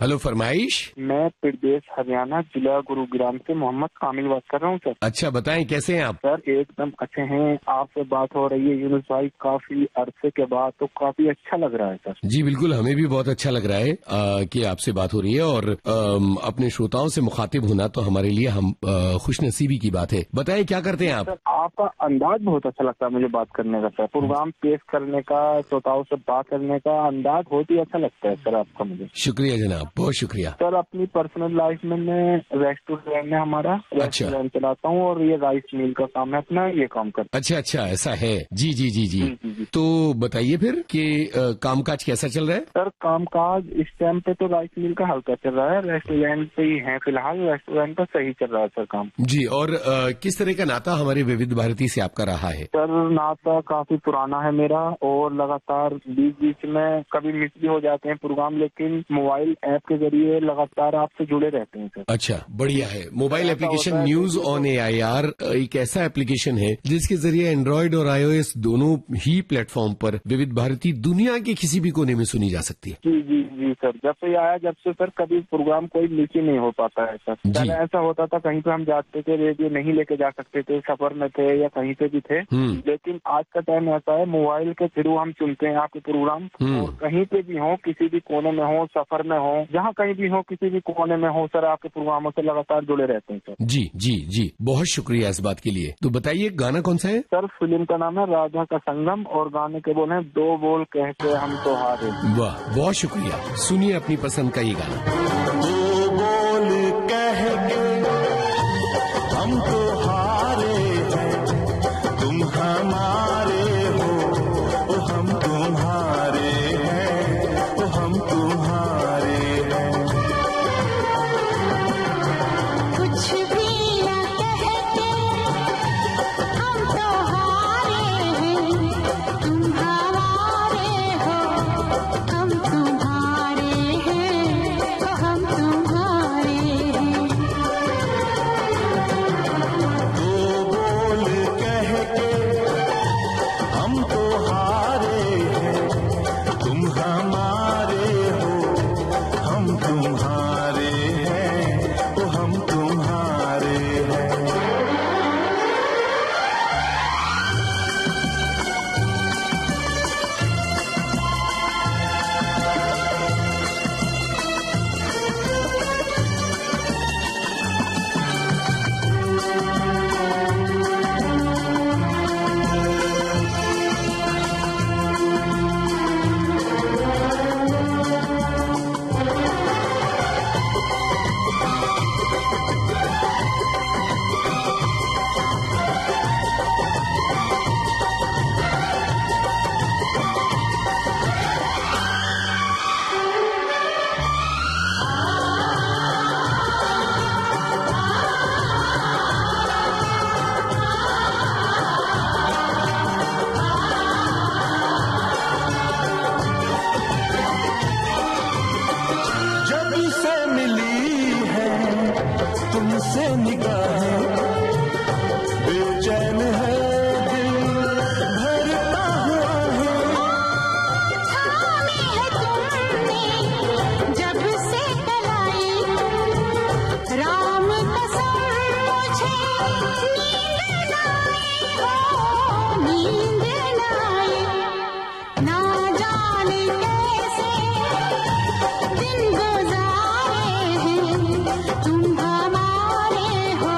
Speaker 2: हेलो फरमाइश।
Speaker 5: मैं प्रदेश हरियाणा जिला गुरुग्राम से मोहम्मद कामिल बात कर रहा हूँ सर।
Speaker 2: अच्छा बताएं कैसे हैं आप?
Speaker 5: सर एकदम अच्छे हैं, आपसे बात हो रही है यूनुस भाई काफी अरसे के बाद, तो काफी अच्छा लग रहा है सर।
Speaker 2: जी बिल्कुल, हमें भी बहुत अच्छा लग रहा है कि आपसे बात हो रही है और अपने श्रोताओं से मुखातिब होना तो हमारे लिए हम खुशनसीबी की बात है। बताएं क्या करते हैं आप?
Speaker 5: सर आपका अंदाज बहुत अच्छा लगता है मुझे बात करने का सर, प्रोग्राम पेश करने का, श्रोताओं से बात करने का अंदाज बहुत ही अच्छा लगता है सर आपका मुझे।
Speaker 2: शुक्रिया जनाब, बहुत शुक्रिया।
Speaker 5: सर अपनी पर्सनल लाइफ में मैं रेस्टोरेंट है हमारा, रेस्टोरेंट चलाता हूँ और ये राइस मिल का काम है अपना, ये काम करता हूँ।
Speaker 2: अच्छा ऐसा है। जी जी जी जी, जी। तो बताइए फिर कि कामकाज कैसा चल रहा है?
Speaker 5: सर कामकाज इस टाइम पे तो राइस मिल का हल्का चल रहा है, रेस्टोरेंट पे ही है फिलहाल, रेस्टोरेंट पर सही चल रहा है सर काम।
Speaker 2: जी, और किस तरह का नाता हमारे विविध भारती से आपका रहा है?
Speaker 5: सर नाता काफी पुराना है मेरा और लगातार बीच में कभी मिस भी हो जाते हैं प्रोग्राम, लेकिन मोबाइल ऐप के जरिए लगातार आपसे जुड़े रहते हैं सर।
Speaker 2: अच्छा बढ़िया है। Mobile application news on AIR एक ऐसा एप्लीकेशन है जिसके जरिए एंड्रॉइड और iOS दोनों ही प्लेटफॉर्म पर विविध भारती दुनिया के किसी भी कोने में सुनी जा सकती है।
Speaker 5: जी जी जी सर, जब से आया जब से सर कभी प्रोग्राम कोई मिस ही नहीं हो पाता है सर। पहले ऐसा होता था कहीं पे हम जाते थे, रेडियो नहीं लेके जा सकते थे, सफर में थे या कहीं पे भी थे, लेकिन आज का टाइम ऐसा है मोबाइल के थ्रू हम सुनते हैं आपके प्रोग्राम, और कहीं पे भी हो, किसी भी कोने में हो, सफर में हो, जहाँ कहीं भी हो, किसी भी कोने में हो सर, आपके प्रोग्रामों से लगातार जुड़े रहते हैं सर।
Speaker 2: जी जी जी, बहुत शुक्रिया इस बात के लिए। तो बताइए गाना कौन सा है?
Speaker 5: सर फिल्म का नाम है राधा का संगम और गाने के बोल हैं दो बोल कहते हम तो हारे।
Speaker 2: वाह, बहुत शुक्रिया। सुनिए अपनी पसंद का ये गाना।
Speaker 11: दो बोल कह के हम तो हारे हैं, तुम हमारे हो, ओ हम तुम्हारे हैं, ओ हम तुम्हारे हैं।
Speaker 7: कुछ भी न कहते हम तो हारे हैं, तुम हमारे हो, हम तुम्हारे हैं, तो हम तुम्हारे हैं।
Speaker 11: दो बोल कह के हम तो हारे हैं, तुम हमारे हो, हम तुम्हारे हैं, ओ हम तुम्हारे हैं। जब से मिली है तुमसे निगाहें, बेचैन है दिल भरता हुआ है।
Speaker 7: थामी है तुमने जब से कलाई, राम कसम मुझे नींद नाई हो, नींद नाई। ना जाने कैसे दिन गुजारे हैं, तुम हमारे हो,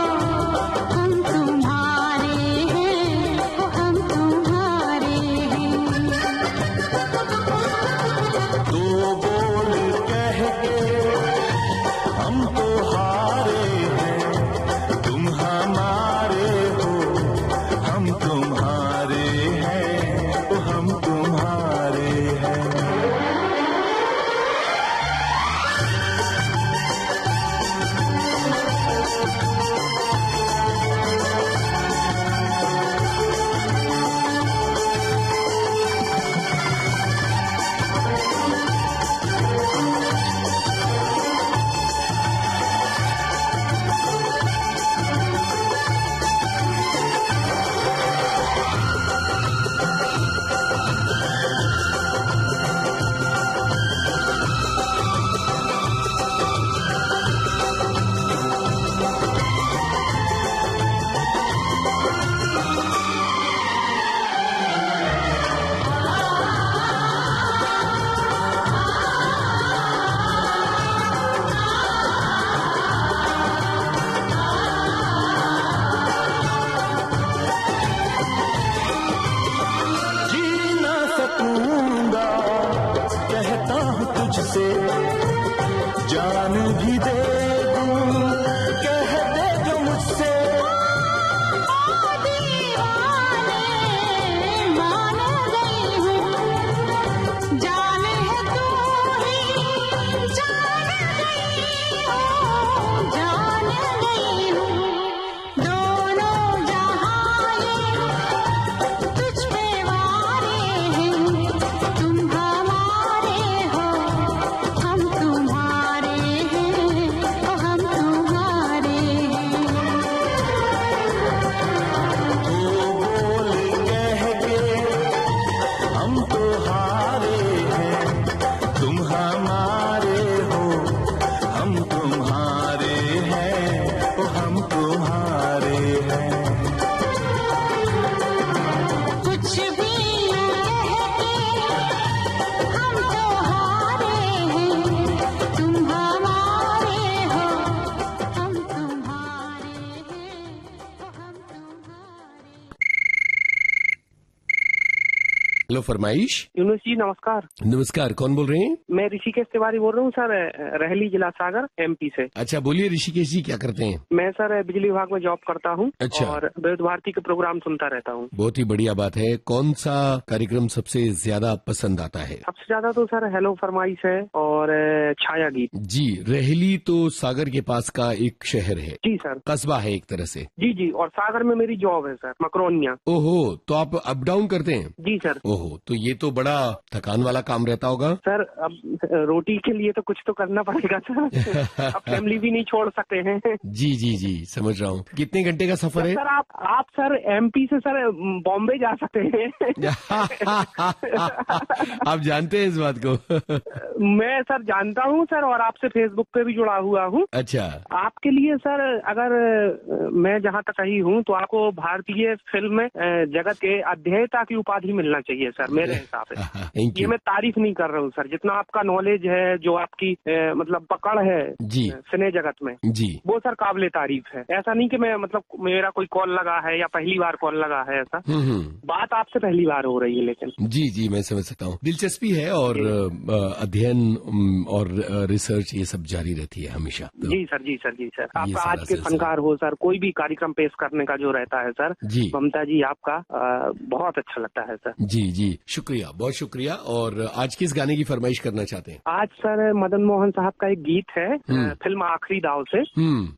Speaker 11: भी दे दूं, कह दे जो मुझसे।
Speaker 4: दीवाने मान गई हूँ, जान है तू ही जान गई हूँ, जान गई हूँ। दोनों जहां ये तुझ पे वारे हैं, तुम हमारे हो, हम तुम्हारे हैं, ओ हम तुम्हारे हैं।
Speaker 11: बोल कह के हम तो हारे हैं, तुम हमारे हो, हम तुम्हारे हैं, ओ हम तुम्हारे हैं।
Speaker 4: कुछ भी कह के हम तो हारे हैं, तुम हमारे हो, हम तुम्हारे हैं, ओ हम तुम्हारे।
Speaker 2: हेलो फरमाइश।
Speaker 12: यूनुस जी नमस्कार।
Speaker 2: नमस्कार, कौन बोल रहे हैं?
Speaker 12: मैं ऋषिकेश तिवारी बोल रहा हूँ सर, रहली जिला सागर MP से।
Speaker 2: अच्छा बोलिए ऋषिकेश जी, क्या करते हैं?
Speaker 12: मैं सर बिजली विभाग में जॉब करता हूँ।
Speaker 2: अच्छा।
Speaker 12: और विविध भारती के प्रोग्राम सुनता रहता हूँ।
Speaker 2: बहुत ही बढ़िया बात है। कौन सा कार्यक्रम सबसे ज्यादा पसंद आता है?
Speaker 12: सबसे ज्यादा तो सर हेलो फरमाइश है और छाया गीत।
Speaker 2: जी, रहली तो सागर के पास का एक शहर है।
Speaker 12: जी सर।
Speaker 2: कस्बा है एक तरह से।
Speaker 12: जी जी, और सागर में मेरी जॉब है सर, मकरोनिया।
Speaker 2: ओहो, तो आप अप डाउन करते हैं?
Speaker 12: जी सर।
Speaker 2: ओहो, तो ये तो बड़ा थकान वाला काम रहता होगा।
Speaker 12: सर अब रोटी के लिए तो कुछ तो करना पड़ेगा सर। अब फैमिली भी नहीं छोड़ सकते हैं।
Speaker 2: जी जी जी, समझ रहा हूँ। कितने घंटे का सफर है?
Speaker 12: सर आप सर MP से सर बॉम्बे जा सकते हैं।
Speaker 2: आप जानते हैं इस बात को?
Speaker 12: मैं सर जानता हूँ सर, और आपसे फेसबुक पे भी जुड़ा हुआ हूँ।
Speaker 2: अच्छा।
Speaker 12: आपके लिए सर, अगर मैं जहाँ तक सही हूँ तो आपको भारतीय फिल्म जगत के अध्येता की उपाधि मिलना चाहिए सर, मेरे हिसाब से। ये मैं तारीफ नहीं कर रहा हूँ सर, जितना आपका नॉलेज है, जो आपकी मतलब पकड़ है
Speaker 2: जी
Speaker 12: सिने जगत में,
Speaker 2: जी,
Speaker 12: वो सर काबिले तारीफ है। ऐसा नहीं कि मैं मतलब मेरा कोई कॉल लगा है या पहली बार कॉल लगा है, ऐसा बात आपसे पहली बार हो रही है। लेकिन
Speaker 2: जी जी, मैं समझ सकता हूँ। दिलचस्पी है और अध्ययन और रिसर्च ये सब जारी रहती है हमेशा। तो
Speaker 12: जी सर, जी सर, जी सर। आपका आज के फनकार हो सर, कोई भी कार्यक्रम पेश करने का जो रहता है सर,
Speaker 2: जी
Speaker 12: ममता जी आपका बहुत अच्छा लगता है सर।
Speaker 2: जी जी, शुक्रिया, बहुत शुक्रिया। और आज किस गाने की फरमाइश करना चाहते हैं?
Speaker 12: आज सर मदन मोहन साहब का एक गीत है, फिल्म आखिरी दाव से,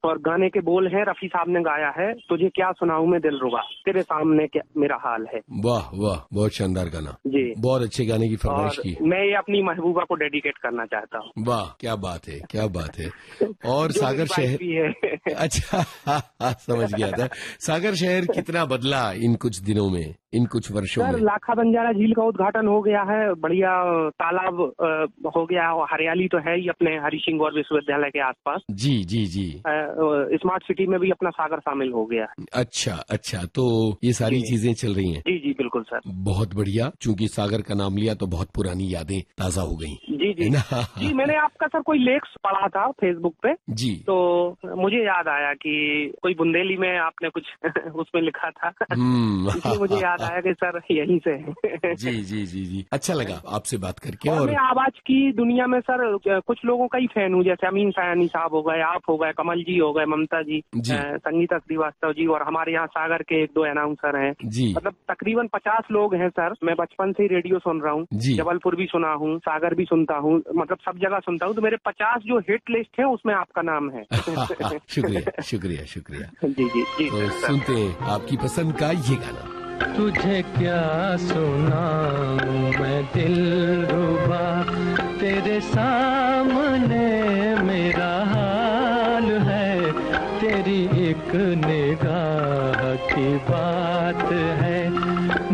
Speaker 12: और गाने के बोल हैं, रफी साहब ने गाया है, तुझे क्या सुनाऊं मैं दिलरुबा, तेरे सामने क्या मेरा हाल है।
Speaker 2: वाह वाह, बहुत शानदार गाना जी, बहुत अच्छे गाने की फरमाइश की।
Speaker 12: मैं ये अपनी महबूबा को डेडिकेट करना चाहता हूँ।
Speaker 2: वाह, क्या बात है, क्या बात है। और सागर शहर
Speaker 12: भी है।
Speaker 2: अच्छा, समझ गया था। सागर शहर कितना बदला इन कुछ दिनों में, इन कुछ वर्षों
Speaker 12: सर,
Speaker 2: में?
Speaker 12: लाखा बंजारा झील का उद्घाटन हो गया है, बढ़िया तालाब हो गया, और हरियाली तो है ही अपने हरिसिंह गौर विश्वविद्यालय के आसपास।
Speaker 2: जी जी जी।
Speaker 12: स्मार्ट सिटी में भी अपना सागर शामिल हो गया।
Speaker 2: अच्छा अच्छा, तो ये सारी चीजें चल रही हैं।
Speaker 12: जी जी बिल्कुल सर।
Speaker 2: बहुत बढ़िया, चूंकि सागर का नाम लिया तो बहुत पुरानी यादें ताजा हो गई।
Speaker 12: जी जी जी, मैंने आपका सर कोई लेख पढ़ा था फेसबुक पे
Speaker 2: जी,
Speaker 12: तो मुझे याद आया कि कोई बुंदेली में आपने कुछ उसमें लिखा था। इसलिए मुझे याद आया कि सर यहीं से।
Speaker 2: जी जी जी जी, अच्छा लगा आपसे बात करके।
Speaker 12: और मैं आवाज की दुनिया में सर कुछ लोगों का ही फैन हूँ, जैसे अमीन सयानी साहब हो गए, आप हो गए, कमल जी हो गए, ममता जी, संगीता श्रीवास्तव जी, और हमारे यहाँ सागर के 1-2 अनाउंसर हैं। मतलब तकरीबन 50 लोग हैं सर। मैं बचपन से ही रेडियो सुन रहा हूँ, जबलपुर भी सुना हूँ, सागर भी सुनता हूँ, मतलब सब जगह सुनता हूँ। तो मेरे 50 जो हिट लिस्ट है उसमें आपका नाम है।
Speaker 2: शुक्रिया शुक्रिया शुक्रिया।
Speaker 12: जी जी जी।
Speaker 2: तो सुनते हैं आपकी पसंद का ये गाना।
Speaker 13: तुझे क्या सुनाऊं मैं दिलरुबा, तेरे सामने मेरा हाल है, तेरी एक निगाह की बात है,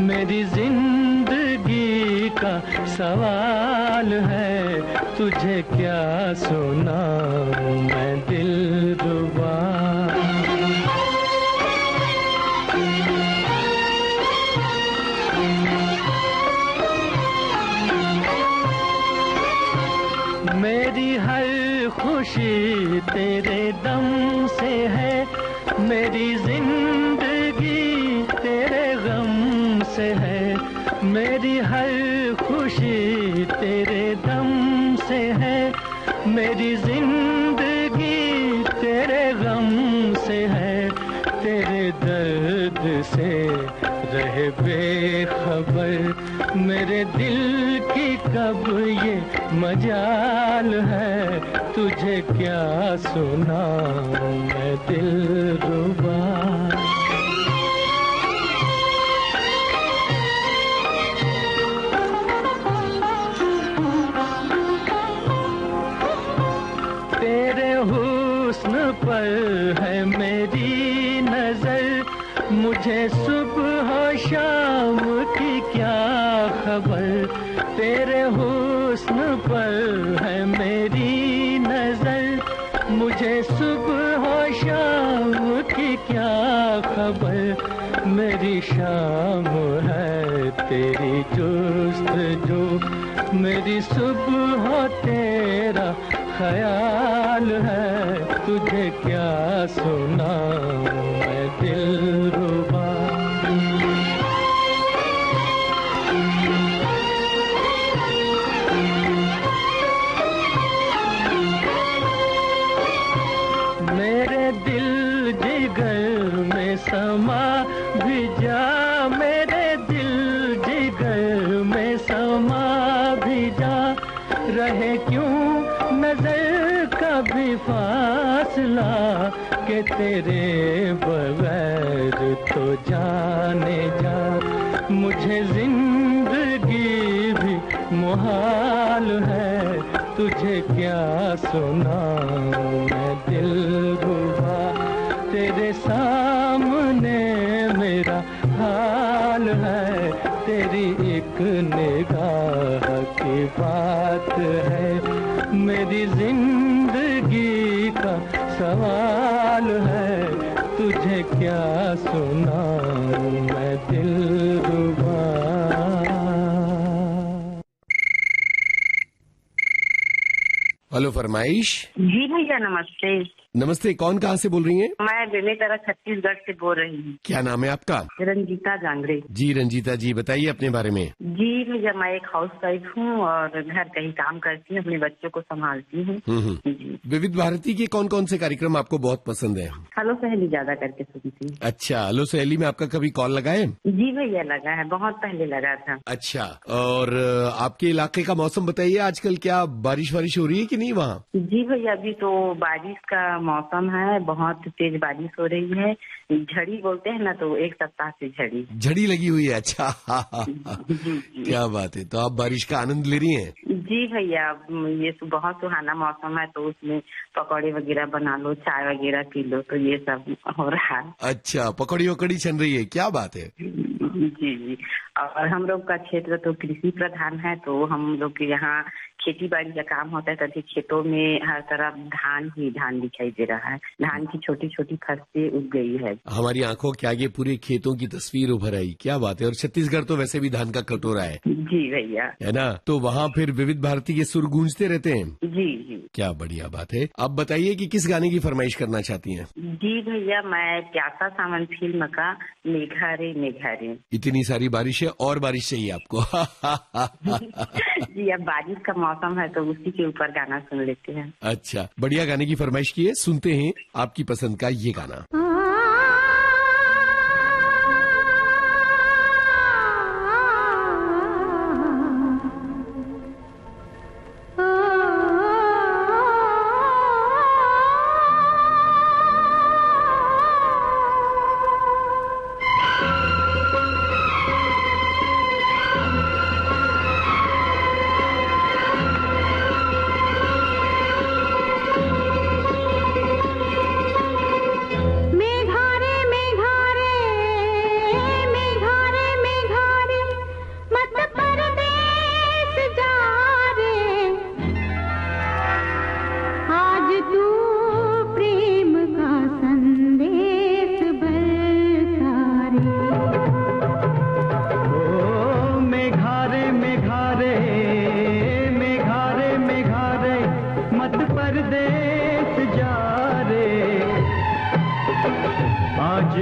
Speaker 13: मेरी जिंदगी का सवाल है, तुझे क्या सुनाऊं मैं दिलरुबा। मेरी हर खुशी तेरे दम से है, मेरी जिंदगी तेरे गम से है, मेरी हर खुशी तेरे दम से है, मेरी जिंदगी से रहे बेखबर, मेरे दिल की कब ये मजाल है, तुझे क्या सुनाऊं मैं दिलरुबा। तेरे हुस्न पर है मेरी नजर, मुझे सुबह शाम की क्या खबर, तेरे हुस्न पर है मेरी नजर, मुझे सुबह शाम की क्या खबर, मेरी शाम है तेरी जुस्तजू, मेरी सुबह तेरा ख्याल है, तुझे क्या सुनाऊं मैं दिलरुबा। मेरे दिल जिगर में समा भी जा, मेरे दिल जिगर में समा भी जा, रहे क्यों नजर का भी फासला, के तेरे बगैर तो जाने जा, मुझे जिंदगी भी मुहाल है, तुझे क्या सुनाऊं मैं दिलरुबा। तेरे सामने मेरा हाल है, तेरी एक निगाह की बात है, मेरी जिंदगी का सवाल है, तुझे क्या सुनाऊं मैं दिलरुबा।
Speaker 2: हेलो फरमाइश।
Speaker 14: जी भैया नमस्ते।
Speaker 2: नमस्ते, कौन कहाँ से बोल रही हैं?
Speaker 14: मैं बेमेतरा छत्तीसगढ़ से बोल रही हूँ।
Speaker 2: क्या नाम है आपका?
Speaker 14: रंजीता जांगड़े।
Speaker 2: जी रंजीता जी, बताइए अपने बारे में।
Speaker 14: जी भैया, मैं एक हाउस वाइफ हूँ और घर का ही काम करती हूँ, अपने बच्चों को संभालती हूँ।
Speaker 2: विविध भारती के कौन कौन से कार्यक्रम आपको बहुत पसंद है?
Speaker 14: हेलो सहेली ज्यादा करके सुनती हूँ।
Speaker 2: अच्छा, हेलो सहेली में आपका कभी कॉल लगा है?
Speaker 14: जी भैया लगा है, बहुत पहले लगा था।
Speaker 2: अच्छा, और आपके इलाके का मौसम बताइए, आजकल क्या बारिश वारिश हो रही है कि नहीं वहाँ?
Speaker 14: जी भैया, अभी तो बारिश का मौसम है, बहुत तेज बारिश हो रही है, झड़ी बोलते हैं ना, तो एक सप्ताह से झड़ी
Speaker 2: लगी हुई है। अच्छा क्या बात है, तो आप बारिश का आनंद ले रही हैं?
Speaker 14: जी भैया, ये बहुत सुहाना मौसम है, तो उसमें पकौड़े वगैरह बना लो, चाय वगैरह पी लो, तो ये सब हो रहा है।
Speaker 2: अच्छा, पकौड़ी वकौड़ी चल रही है, क्या बात है।
Speaker 14: जी जी, और हम लोग का क्षेत्र तो कृषि प्रधान है, तो हम लोग के यहाँ खेती बाड़ी का काम होता है, तभी खेतों में हर तरफ धान ही धान दिखाई दे रहा है, धान की छोटी छोटी फसलें उग गई है।
Speaker 2: हमारी आंखों के आगे पूरे खेतों की तस्वीर उभर आई, क्या बात है। और छत्तीसगढ़ तो वैसे भी धान का कटोरा है।
Speaker 14: जी भैया,
Speaker 2: है ना, तो वहाँ फिर विविध भारती के सुर गूंजते रहते हैं।
Speaker 14: जी जी,
Speaker 2: क्या बढ़िया बात है। अब बताइए कि किस गाने की फरमाइश करना चाहती हैं?
Speaker 14: जी भैया, मैं प्यासा सावन फिल्म का मेघा रे मेघा रे।
Speaker 2: इतनी सारी बारिश है, और बारिश चाहिए आपको?
Speaker 14: जी, अब बारिश का मौसम है तो उसी के ऊपर गाना सुन लेते हैं।
Speaker 2: अच्छा, बढ़िया गाने की फरमाइश की है, सुनते हैं आपकी पसंद का ये गाना।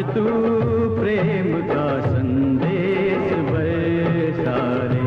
Speaker 13: तू प्रेम का संदेश बरसा रे।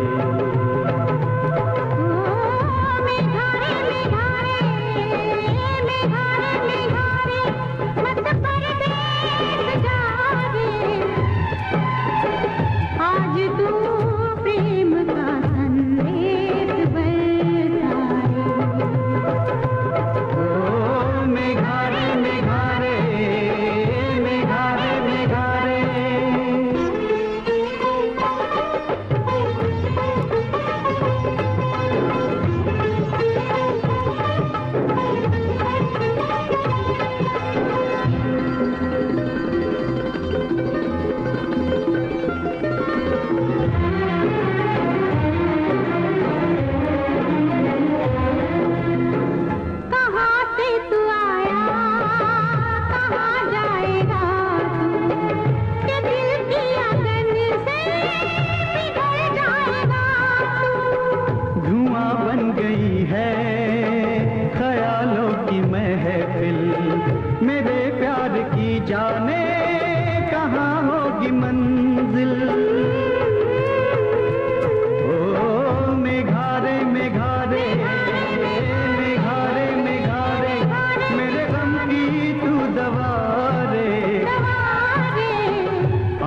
Speaker 13: जाने कहाँ होगी मंजिल। ओ मेघारे मेघारे मेघारे मेघारे मेरे गम की तू दवा रे।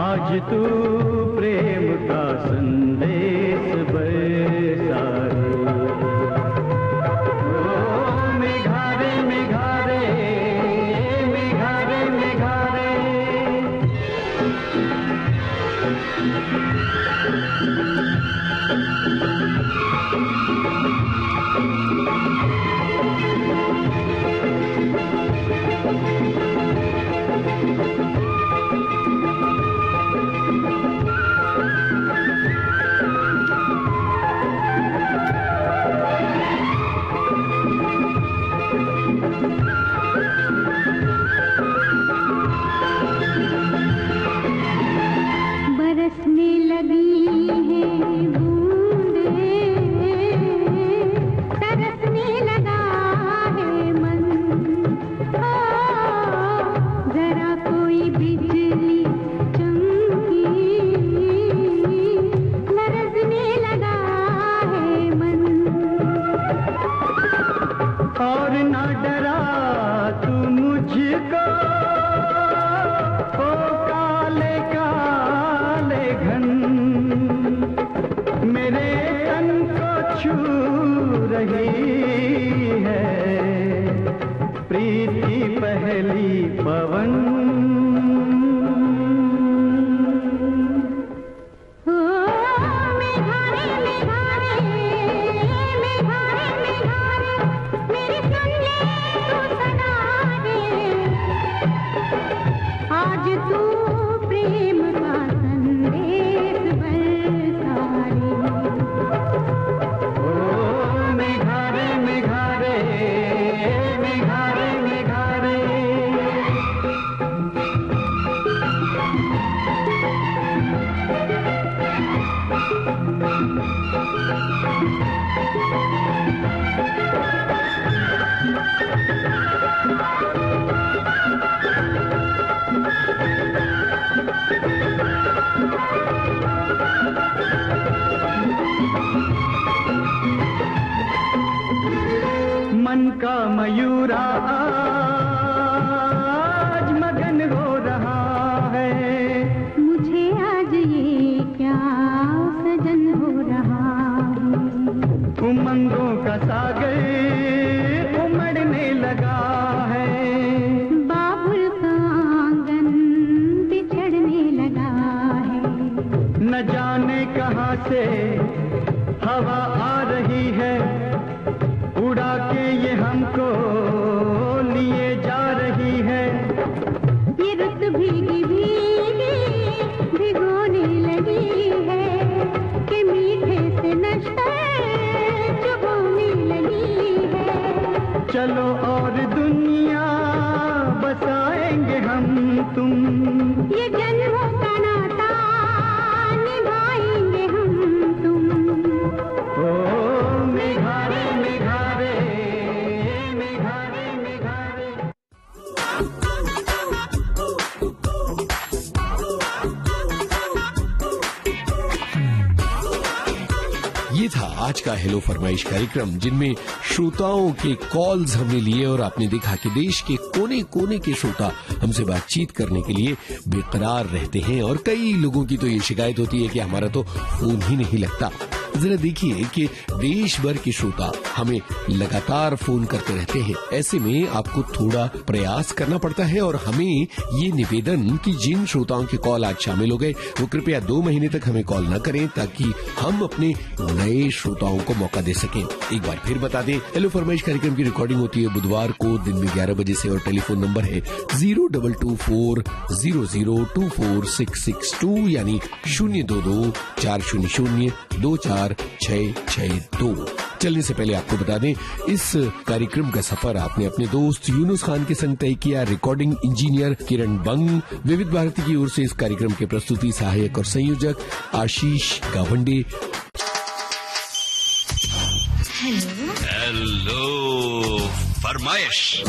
Speaker 13: आज तू प्रेम का संदेश बरसा रे। ओ मेघारे मेघारे मेघारे मेघारे।
Speaker 4: बरसने लगी हैं बूंदें, तरसने लगा है मन। ओ जरा कोई बिजली चमकी, लरजने लगा है मन।
Speaker 13: और ना डरा तू मुझको ओ काले काले घन, मेरे तन को छू रही है प्रीत की पहली पवन।
Speaker 4: ओ मेघारे मेघारे मेघारे मेघारे मेरी सुन ले तू सदा रे। आज तू प्रेम का संदेश बरसा रे।
Speaker 13: ओ मेघारे मेघारे मेघारे मेघारे। मन का मयूरा आज मगन हो रहा है।
Speaker 4: मुझे आज ये क्या सजन हो रहा है।
Speaker 13: उमंगों का सागर उमड़ने लगा है।
Speaker 4: बाबुल का आंगन बिछड़ने लगा है।
Speaker 13: न जाने कहाँ से हवा आ रही है, उड़ा के ये हमको लिए जा रही है।
Speaker 4: ये रुत भीगी भीगी भिगोने लगी है कि मीठे से नशे चुभोने लगी है।
Speaker 13: चलो और दुनिया बसाएंगे हम तुम,
Speaker 4: ये जन्मों का नाता निभाएंगे हम तुम।
Speaker 13: ओ मेघारे मेघारे मेघारे मेघारे।
Speaker 2: ये था आज का हेलो फरमाइश कार्यक्रम, जिनमें श्रोताओं के कॉल्स हमने लिए और आपने देखा कि देश के कोने कोने के श्रोता हमसे बातचीत करने के लिए बेकरार रहते हैं। और कई लोगों की तो ये शिकायत होती है कि हमारा तो फोन ही नहीं लगता। जरा देखिए कि देश भर के श्रोता हमें लगातार फोन करते रहते हैं। ऐसे में आपको थोड़ा प्रयास करना पड़ता है और हमें ये निवेदन कि जिन श्रोताओं के कॉल आज शामिल हो गए वो कृपया 2 महीने तक हमें कॉल न करें, ताकि हम अपने नए श्रोताओं को मौका दे सकें। एक बार फिर बता दें, हेलो फरमाइश कार्यक्रम की रिकॉर्डिंग होती है बुधवार को दिन में 11 बजे से और टेलीफोन नंबर है 022400246662 यानी 022-400-24662। चलने से पहले आपको बता दें, इस कार्यक्रम का सफर आपने अपने दोस्त यूनुस खान के संग तय किया। रिकॉर्डिंग इंजीनियर किरण बंग, विविध भारती की ओर से इस कार्यक्रम के प्रस्तुति सहायक और संयोजक आशीष गावंडे।
Speaker 1: हेलो फरमाइश।